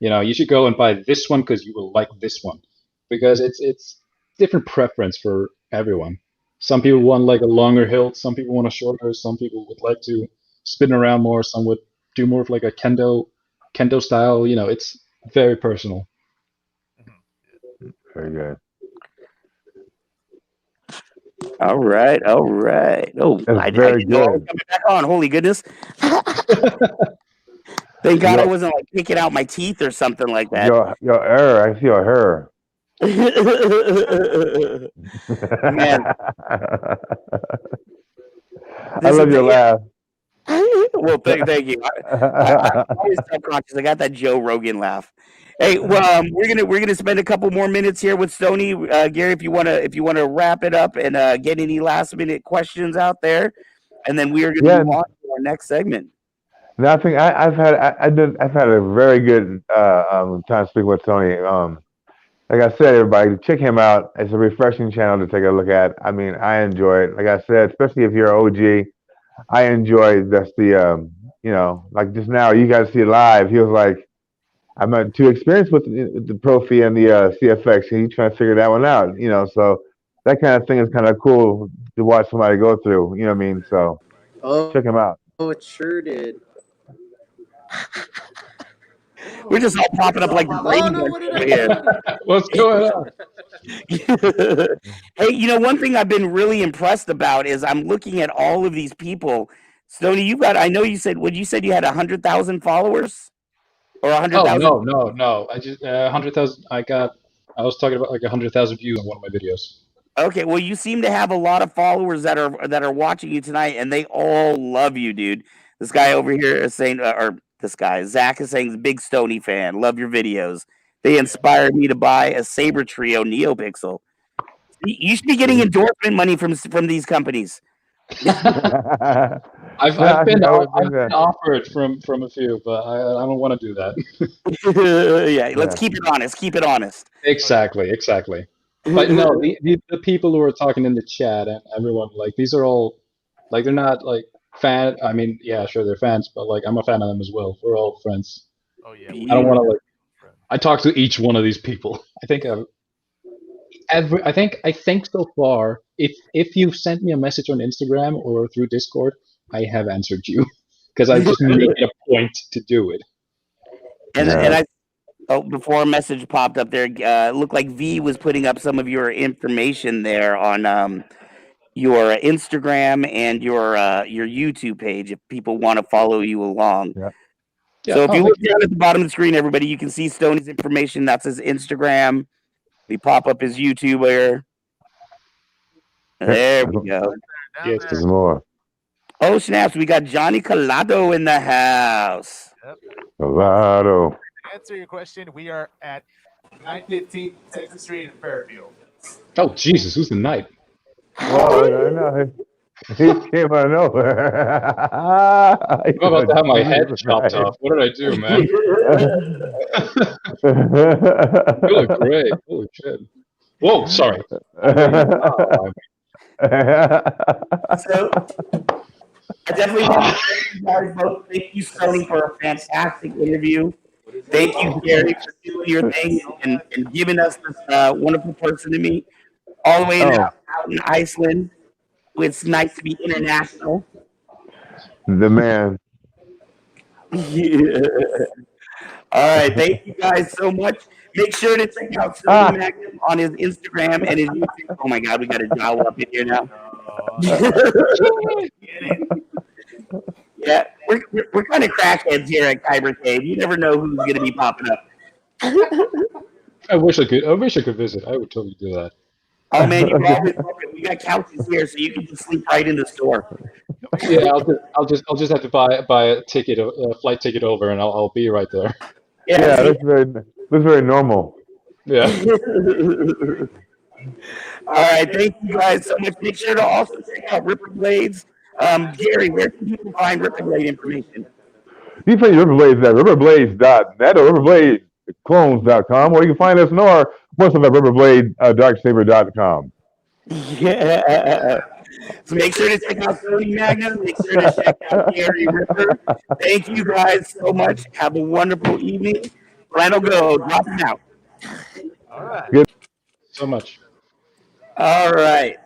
You should go and buy this one because you will like this one, because it's different preference for everyone. Some people want like a longer hilt, some people want a shorter, some people would like to spin around more, some would do more of like a kendo style. It's very personal. Mhm. Very good. All right, all right. Oh, That's I very didn't know I was good. coming back on. Holy goodness! Thank God I Your wasn't like picking out my teeth or something like that. your error. I see your error. Man, I this is love your laugh. well, thank you. I'm always self conscious. I got that Joe Rogan laugh, Hey, well, we're gonna spend a couple more minutes here with Stoney. Gary, if you wanna wrap it up and get any last minute questions out there, and then we are gonna Yeah, move on to our next segment. no, I think I've had a very good time speaking with Tony. Like I said, everybody, check him out. It's a refreshing channel to take a look at. I mean, I enjoy it. Like I said, especially if you're an OG, I enjoy just the like just now, you guys see it live. He was like, I'm not too experienced with the Profi and the CFX, and he's trying to figure that one out. So that kind of thing is kind of cool to watch somebody go through. You know what I mean? So check him out. Oh, it sure did. We're just all popping up like the Brady Oh no! Bunch What did over I here. do? What's going on? Hey, one thing I've been really impressed about is I'm looking at all of these people. Stoney, I know you said, you said you had 100,000 followers or Oh 100,000. no! I just 100,000. I was talking about like 100,000 views on one of my videos. Okay, well, you seem to have a lot of followers that are watching you tonight, and they all love you, dude. This guy over here is saying, or this guy Zach is saying, big Stoney fan, love your videos. They inspired me to buy a Saber Trio NeoPixel. You should be getting endorsement money from these companies. I've Yeah, been I would I've think been that. offered from a few, but I don't want to do that. Yeah, let's Yeah. keep it honest. Keep it honest. Exactly. But no, the people who are talking in the chat and everyone, like, these are all, like, they're not like fan. I mean, yeah, sure they're fans, but like I'm a fan of them as well. We're all friends. Oh yeah. I don't want to like. I talk to each one of these people. I think I think so far, if you've sent me a message on Instagram or through Discord, I have answered you because I just make it a point to do it. And before a message popped up there, it looked like V was putting up some of your information there on your Instagram and your YouTube page if people want to follow you along. Yeah. So if Oh, you thank look down at the bottom of the screen, everybody, you can see Stoney's information. That's his Instagram. We pop up his YouTuber. There we go. Down Yes. there. There's more. Oh snaps! We got Johnny Colado in the house. Colado. To answer your question, we are at 915 Texas Street in Fairfield. Oh Jesus, who's the knight? Well, I know. He came out of nowhere. I'm about to have my head chopped off. What did I do, man? You look great. Holy shit. Whoa, sorry. So I definitely want to thank you guys both. Thank you, Stoney, for a fantastic interview. Thank you, Gary, for doing your thing and giving us this wonderful person to meet all the way out in Iceland. It's nice to be international. The man. Yeah. All right, thank you guys so much. Make sure to check out Stoney Magnum on his Instagram and his YouTube. Oh my God, we got a Jawa up in here now. Yeah, we're kind of crackheads here at Kyber Cave. You never know who's going to be popping up. I wish I could visit. I would totally do that. Oh man, you're always welcome. We got couches here, so you can just sleep right in the store. Yeah, I'll just have to buy a ticket, a flight ticket over, and I'll be right there. Yeah, that's very normal. Yeah. All right, thank you guys so much. Make sure to also check out Ripper Blades. Gary, where can people find Ripper Blade information? You can find your Ripperblades at ripperblades.net or ripperbladeclones.com, or you can find us in our most of at ripperblade.darksaber.com. Yeah. So make sure to check out Stoney Magnum. Make sure to check out Gary Ripper. Thank you guys so much. Have a wonderful evening. Flannel go. Drop him out. All right. Good. So much. All right.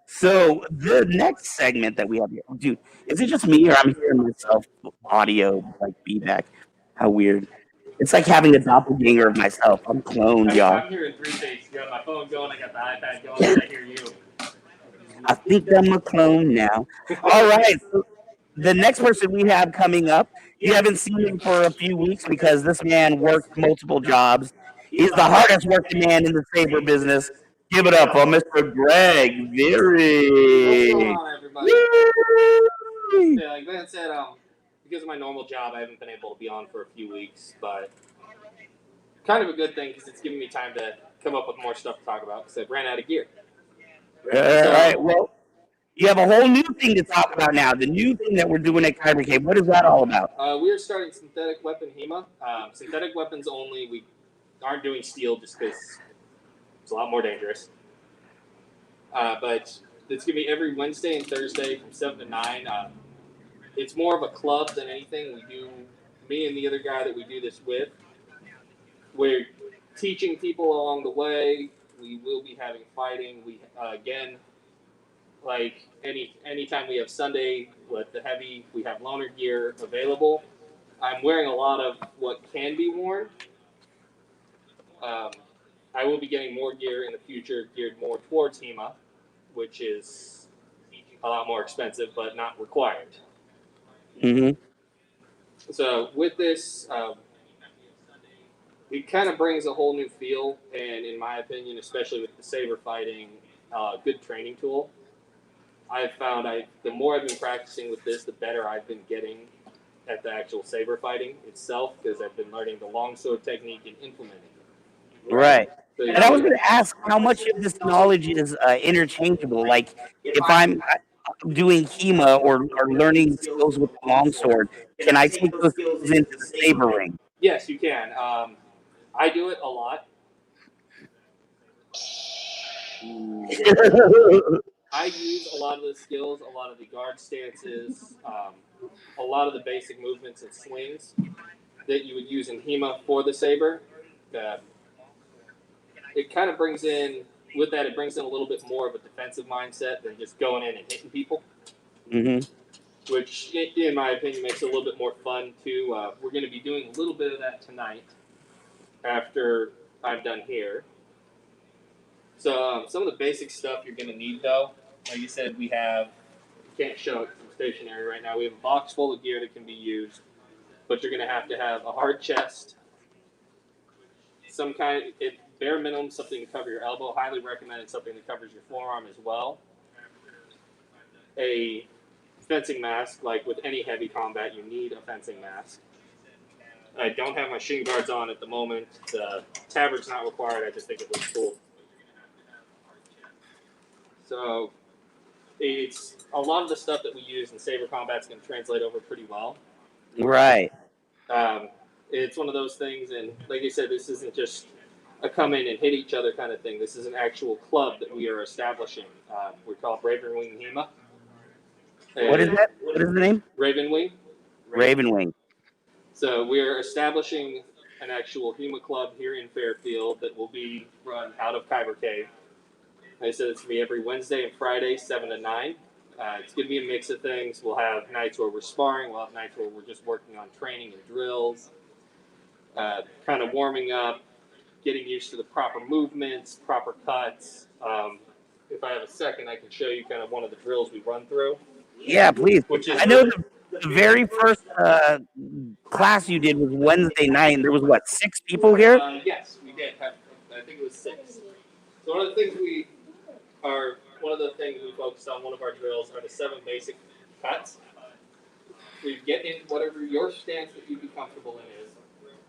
So the next segment that we have here, dude, is it just me or I'm hearing myself audio like feedback? How weird. It's like having a doppelganger of myself. I'm cloned, y'all. I'm hearing three things. You got my phone going, I got the iPad going, and I hear you. I think I'm a clone now. All right. So the next person we have coming up, you haven't seen him for a few weeks because this man works multiple jobs. He's the hardest working man in the saber business. Give it up for Mr. Greg Viri. What's going on, everybody? Yeah, like Van said, because of my normal job, I haven't been able to be on for a few weeks, but kind of a good thing because it's giving me time to come up with more stuff to talk about because I've ran out of gear. All right. Well, you have a whole new thing to talk about now. The new thing that we're doing at Kyber Cave. What is that all about? We are starting synthetic weapon HEMA. Synthetic weapons only. We aren't doing steel just because it's a lot more dangerous. But it's going to be every Wednesday and Thursday from 7 to 9. It's more of a club than anything. We do, me and the other guy that we do this with, we're teaching people along the way. We will be having fighting. We again, like anytime we have Sunday with the heavy, we have loaner gear available. I'm wearing a lot of what can be worn. I will be getting more gear in the future geared more towards HEMA, which is a lot more expensive but not required. Mm-hmm. So with this, it kind of brings a whole new feel, and in my opinion, especially with the saber fighting, good training tool. I've found the more I've been practicing with this, the better I've been getting at the actual saber fighting itself, because I've been learning the longsword technique and implementing it. Right. So, And I was going to ask how much of this knowledge is interchangeable. Like, if I'm doing HEMA or learning skills with the longsword, can I take those skills into the saber ring? yes, you can. I do it a lot. I use a lot of the skills, a lot of the guard stances, a lot of the basic movements and swings that you would use in HEMA for the saber. It kind of brings in, with that, it brings in a little bit more of a defensive mindset than just going in and hitting people. Mm-hmm. Which, in my opinion, makes it a little bit more fun, too. We're going to be doing a little bit of that tonight after I'm done here. So some of the basic stuff you're going to need, though, like you said, we have, can't show it from stationary right now, we have a box full of gear that can be used, but you're going to have a hard chest, some kind of, bare minimum, something to cover your elbow, highly recommended something that covers your forearm as well. A fencing mask, like with any heavy combat, you need a fencing mask. I don't have my shin guards on at the moment. The tabard's not required. I just think it looks cool. So it's a lot of the stuff that we use in saber combat's going to translate over pretty well. Right. It's one of those things, and like I said, this isn't just a come in and hit each other kind of thing. This is an actual club that we are establishing. We call it Ravenwing HEMA. What is that? What is the name? Ravenwing. Ravenwing. So we're establishing an actual HEMA club here in Fairfield that will be run out of Kyber Cave. Like I said, it's going to be every Wednesday and Friday, 7 to 9. It's going to be a mix of things. We'll have nights where we're sparring. We'll have nights where we're just working on training and drills, kind of warming up, getting used to the proper movements, proper cuts. If I have a second, I can show you kind of one of the drills we run through. Yeah, please. Which is I know the very first class you did was Wednesday night. And there was, what, 6 people here? Yes, we did. I think it was 6. So one of the things we focused on, one of our drills, are the 7 basic cuts. We get in whatever your stance that you'd be comfortable in is.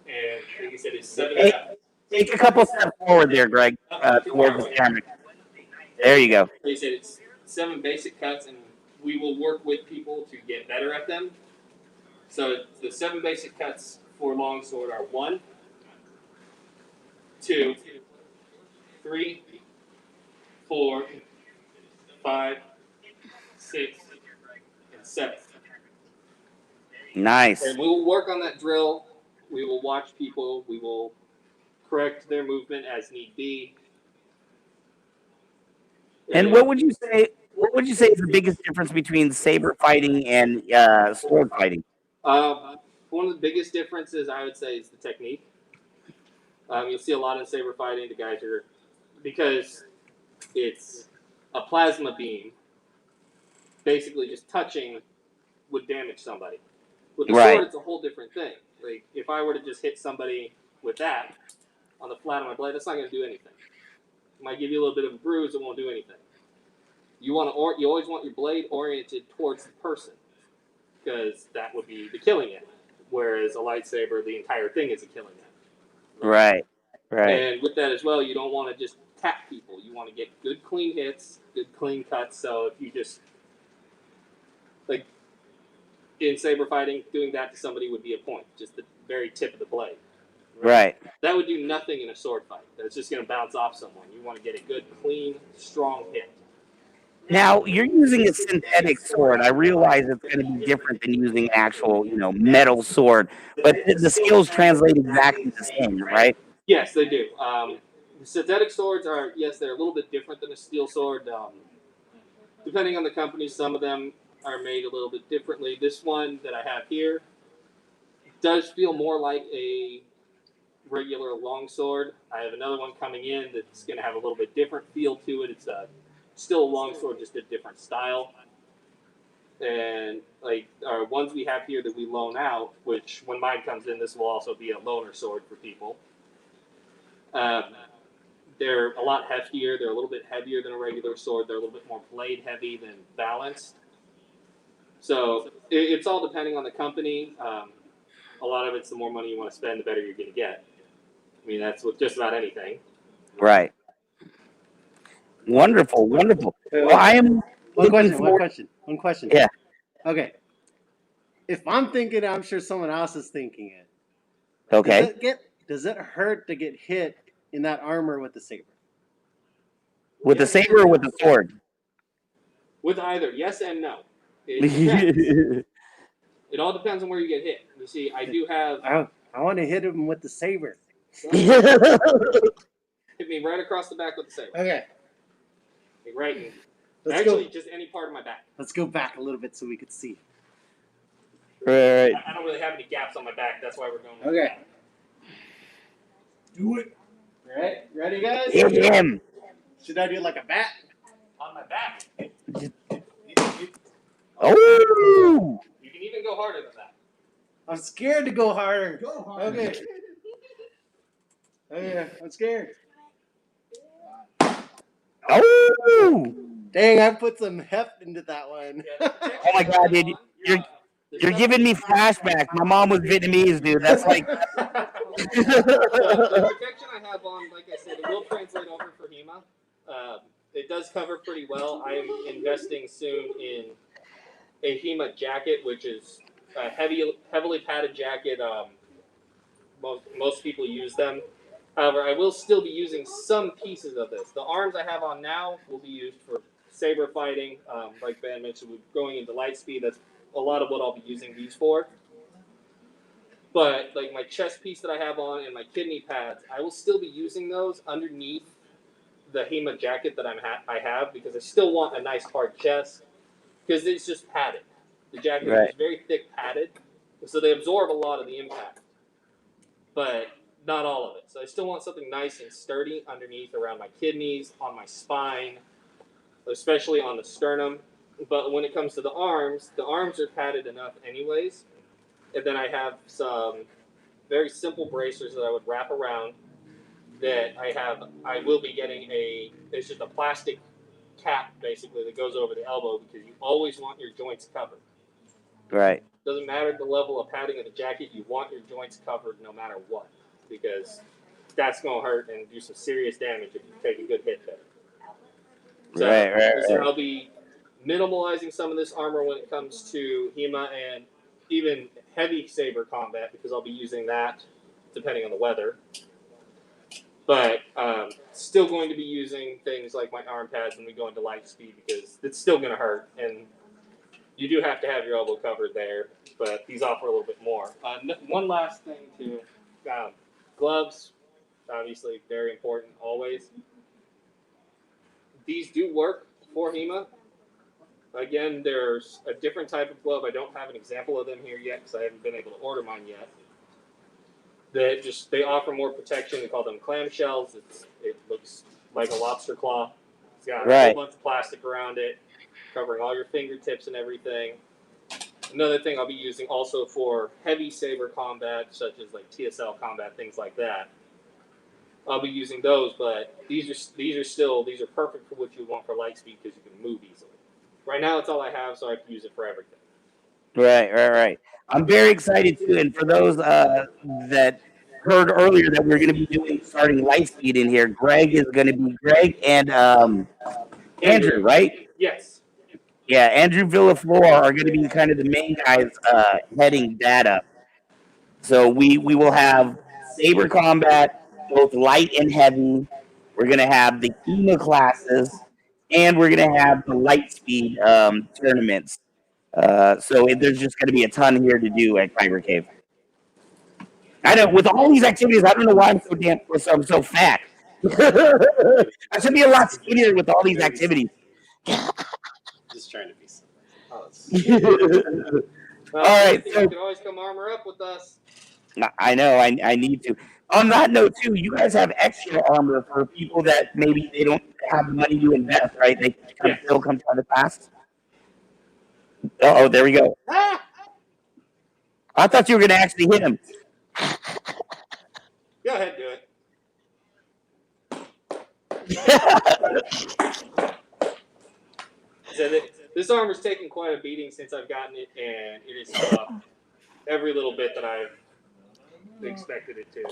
And like you said, it's 7 cuts. Take a couple steps forward there, Greg, towards the camera. There you go. Like you said, it's 7 basic cuts, and we will work with people to get better at them. So the 7 basic cuts for longsword are 1, 2, 3, 4, 5, 6, and 7. Nice. And we will work on that drill. We will watch people. We will correct their movement as need be. And what would you say? What would you say is the biggest difference between saber fighting and sword fighting? One of the biggest differences I would say is the technique. You'll see a lot in saber fighting. The guys are, because it's a plasma beam. Basically, just touching would damage somebody. With the sword, it's a whole different thing. Like if I were to just hit somebody with that on the flat of my blade, that's not going to do anything. It might give you a little bit of a bruise. It won't do anything. You always want your blade oriented towards the person, because that would be the killing end. Whereas a lightsaber, the entire thing is a killing end. Right. Right. And with that as well, you don't want to just tap people. You want to get good, clean hits, good, clean cuts. So if you just, like, in saber fighting, doing that to somebody would be a point, just the very tip of the blade. Right. That would do nothing in a sword fight. That's just going to bounce off someone. You want to get a good, clean, strong hit. Now you're using a synthetic sword. I realize it's going to be different than using actual, metal sword, but the skills translate exactly the same, right? Yes, they do. The synthetic swords are, yes, they're a little bit different than a steel sword. Depending on the company, some of them are made a little bit differently. This one that I have here does feel more like a regular longsword. I have another one coming in that's going to have a little bit different feel to it. It's still a longsword, just a different style. And like our ones we have here that we loan out, which when mine comes in, this will also be a loaner sword for people. They're a lot heftier. They're a little bit heavier than a regular sword. They're a little bit more blade heavy than balanced. So it's all depending on the company. A lot of it's the more money you want to spend, the better you're going to get. I mean, that's with just about anything. Right. Wonderful, wonderful. Well, I am One looking question. forward. Yeah. Okay. If I'm thinking it, I'm sure someone else is thinking it. Okay. Does it hurt to get hit in that armor with the saber? With the saber or with the sword? With either, yes and no. It depends. It all depends on where you get hit. You see, I do have. I want to hit him with the saber. Hit me right across the back with the saber. Okay. Right in. Let's Actually, go. just any part of my back. Let's go back a little bit so we could see. Right. I don't really have any gaps on my back. That's why we're going. Okay. Do it. Ready, guys? Hit him. Should I do like a bat? On my back. Oh. You can even go harder than that. I'm scared to go harder. Go hard. Okay. Okay, I'm scared. Oh. Dang, I put some heft into that one. Oh my God, dude! You're giving me flashbacks. My mom was Vietnamese, dude. That's like. The protection I have on, like I said, it will translate over for HEMA. It does cover pretty well. I am investing soon in a HEMA jacket, which is a heavily padded jacket. Most people use them. However, I will still be using some pieces of this. The arms I have on now will be used for saber fighting. Like Ben mentioned, we're going into light speed. That's a lot of what I'll be using these for. But like my chest piece that I have on and my kidney pads, I will still be using those underneath the HEMA jacket that I have because I still want a nice hard chest because it's just padded. The jacket is very thick padded, so they absorb a lot of the impact, but not all of it. So I still want something nice and sturdy underneath around my kidneys, on my spine, especially on the sternum. But when it comes to the arms are padded enough anyways. And then I have some very simple bracers that I would wrap around that I will be getting it's just a plastic cap basically that goes over the elbow because you always want your joints covered. Right. Doesn't matter the level of padding of the jacket, you want your joints covered no matter what because that's going to hurt and do some serious damage if you take a good hit there. So, I'll be minimalizing some of this armor when it comes to HEMA and even heavy saber combat because I'll be using that depending on the weather. But still going to be using things like my arm pads when we go into light speed because it's still going to hurt. And you do have to have your elbow covered there, but these offer a little bit more. One last thing too, gloves, obviously very important always. These do work for HEMA. Again, there's a different type of glove. I don't have an example of them here yet because I haven't been able to order mine yet. They offer more protection. We call them clamshells. It looks like a lobster claw. It's got a whole bunch of plastic around it, covering all your fingertips and everything. Another thing I'll be using also for heavy saber combat, such as like TSL combat, things like that. I'll be using those, but these are perfect for what you want for light speed because you can move easily. Right now, it's all I have, so I can use it for everything. Right. I'm very excited too, and for those that heard earlier that we're going to be starting Lightspeed in here. Greg is going to be Greg and Andrew, right? Yes. Yeah, Andrew Villaflor are going to be kind of the main guys heading that up. So we will have Saber Combat, both light and heavy. We're going to have the HEMA classes, and we're going to have the Lightspeed tournaments. So there's just going to be a ton here to do at Kyber Cave. I know with all these activities, I don't know why I'm so fat. I should be a lot skinnier with all these activities. Just trying to be. Well, All right, you so can always come armor up with us. I know I need to. On that note, too, you guys have extra armor for people that maybe they don't have money to invest, right? They can still come to the class. Oh, there we go. Ah! I thought you were going to actually hit him. Go ahead, do it. So this armor's taken quite a beating since I've gotten it, and it is every little bit that I've expected it to.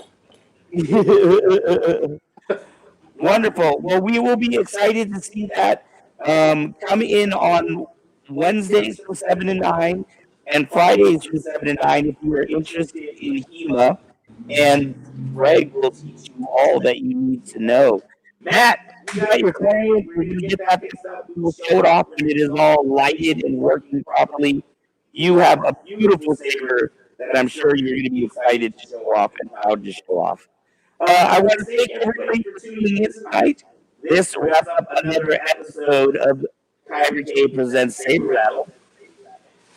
Wonderful. Well, we will be excited to see that. Come in on Wednesdays from 7 to 9 and Fridays from 7 to 9 if you are interested in HEMA. And Greg will teach you all that you need to know. Matt, you got your client. We're going to get that fixed up. We will show it off when it is all lighted and working properly. You have a beautiful saber that I'm sure you're going to be excited to show off and proud to show off. I want to thank everybody for tuning in tonight. This wraps up another episode of Kyber Cave Presents Saber Rattle.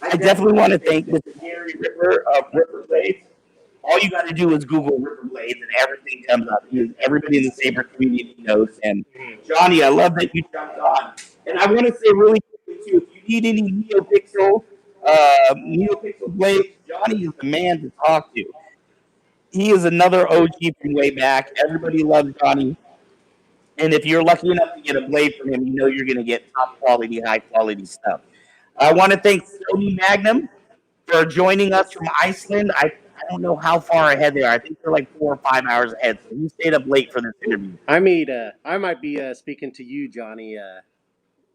I definitely want to thank Mr. Gary Ripper of Ripper Blades. All you got to do is Google Ripper Blades and everything comes up. Everybody in the Saber community knows. And Johnny, I love that you jumped on. And I want to say really quickly too, if you need any NeoPixel blades, Johnny is the man to talk to. He is another OG from way back. Everybody loves Johnny. And if you're lucky enough to get a blade from him, you know you're going to get top quality, high quality stuff. I want to thank Stoney Magnum for joining us from Iceland. I don't know how far ahead they are. I think they're like 4 or 5 hours ahead. So he stayed up late for this interview. I might be speaking to you, Johnny,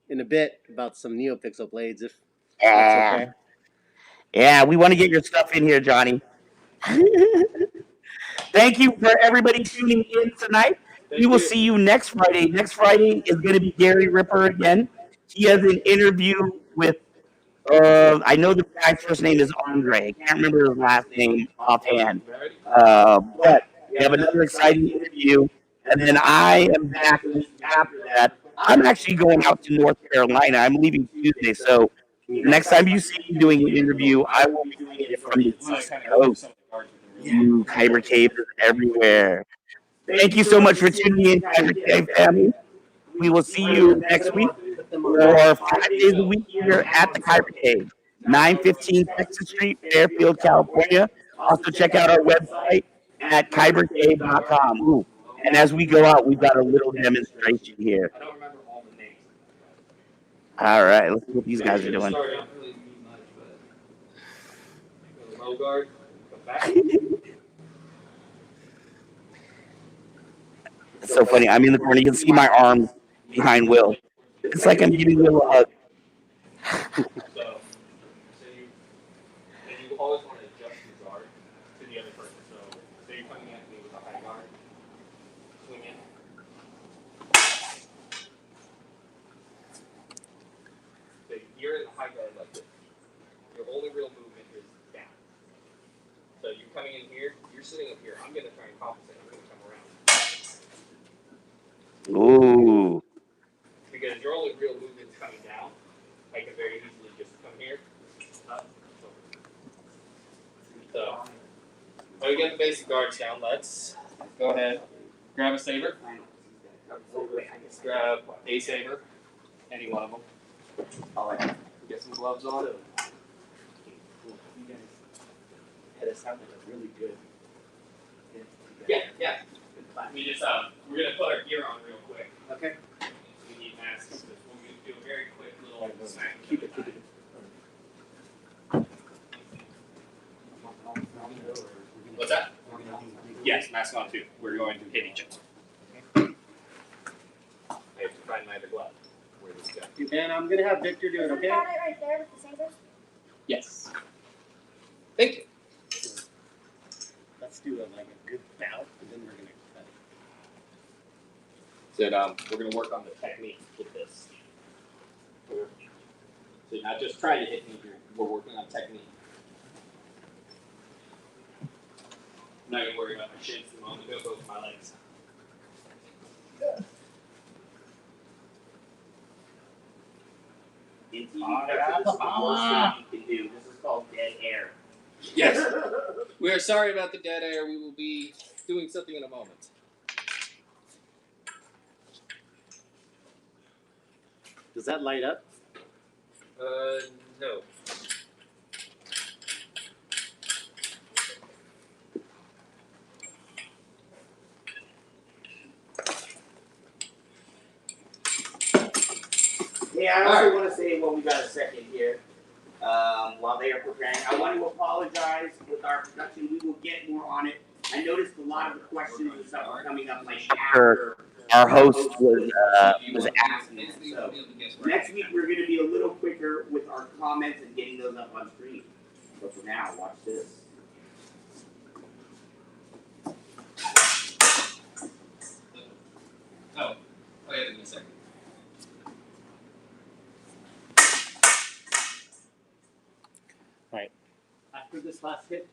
in a bit about some NeoPixel blades, if that's okay. Yeah, we want to get your stuff in here, Johnny. Thank you for everybody tuning in tonight. We will see you next Friday. Next Friday is going to be Gary Ripper again. He has an interview with, I know the guy's first name is Andre. I can't remember his last name offhand. But we have another exciting interview. And then I am back after that. I'm actually going out to North Carolina. I'm leaving Tuesday. So next time you see me doing an interview, I will be doing it from the East Coast. You Kyber Cave is everywhere. Thank you so much for tuning in, Kyber Cave family. We will see you next week or 5 days a week here at the Kyber Cave, 915 Texas Street, Fairfield, California. Also check out our website at kybercave.com. Ooh. And as we go out, we've got a little demonstration here. All right, let's see what these guys are doing. Low guard. It's so funny. I'm in the corner. You can see my arms behind Will. It's like I'm giving Will a hug. So you always want to adjust your guard to the other person. So you're coming at me with a high guard. Swing in. So you're in the high guard like this. Your only real movement is down. So you're coming in here. You're sitting up here. I'm going to try and compensate. I'm going to come around. Ooh. Because your only real movement is coming down. I can very easily just come here. Up. So, when we get the basic guards down, let's go ahead. Grab a saber. Grab a saber. Any one of them. I'll get some gloves on. Yeah. We just we're gonna put our gear on real quick. Okay. We need masks. We'll do a very quick little smack. Keep it. What's that? Yes, mask on too. We're going to hit each other. I have to find my other glove. Where does it go? And I'm gonna have Victor do it, Isn't okay? that it right there with the sabers? Yes. Thank you. Let's do like a good bout, and then we're gonna cut it. Said we're gonna work on the technique with this. So you're not just trying to hit me, we're working on technique. I'm not gonna worry about my shins the moment, go both my legs. In TV, this is the worst thing you can do. This is called dead air. Yes. We are sorry about the dead air. We will be doing something in a moment. Does that light up? No. Yeah, I also want to say while we got a second here, while they are preparing, I want to apologize with our production. We will get more on it. I noticed a lot of the questions and stuff are coming up like after our host was asking them. So next week we're going to be a little quicker with our comments and getting those up on screen. But for now, watch this. Oh, yeah, give me a second. After this last hit,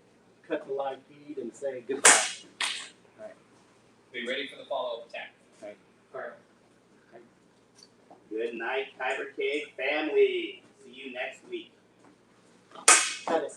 cut the live feed and say goodbye. Be ready for the follow-up attack. Alright. Good night, Kyber Cave family. See you next week. Cut it.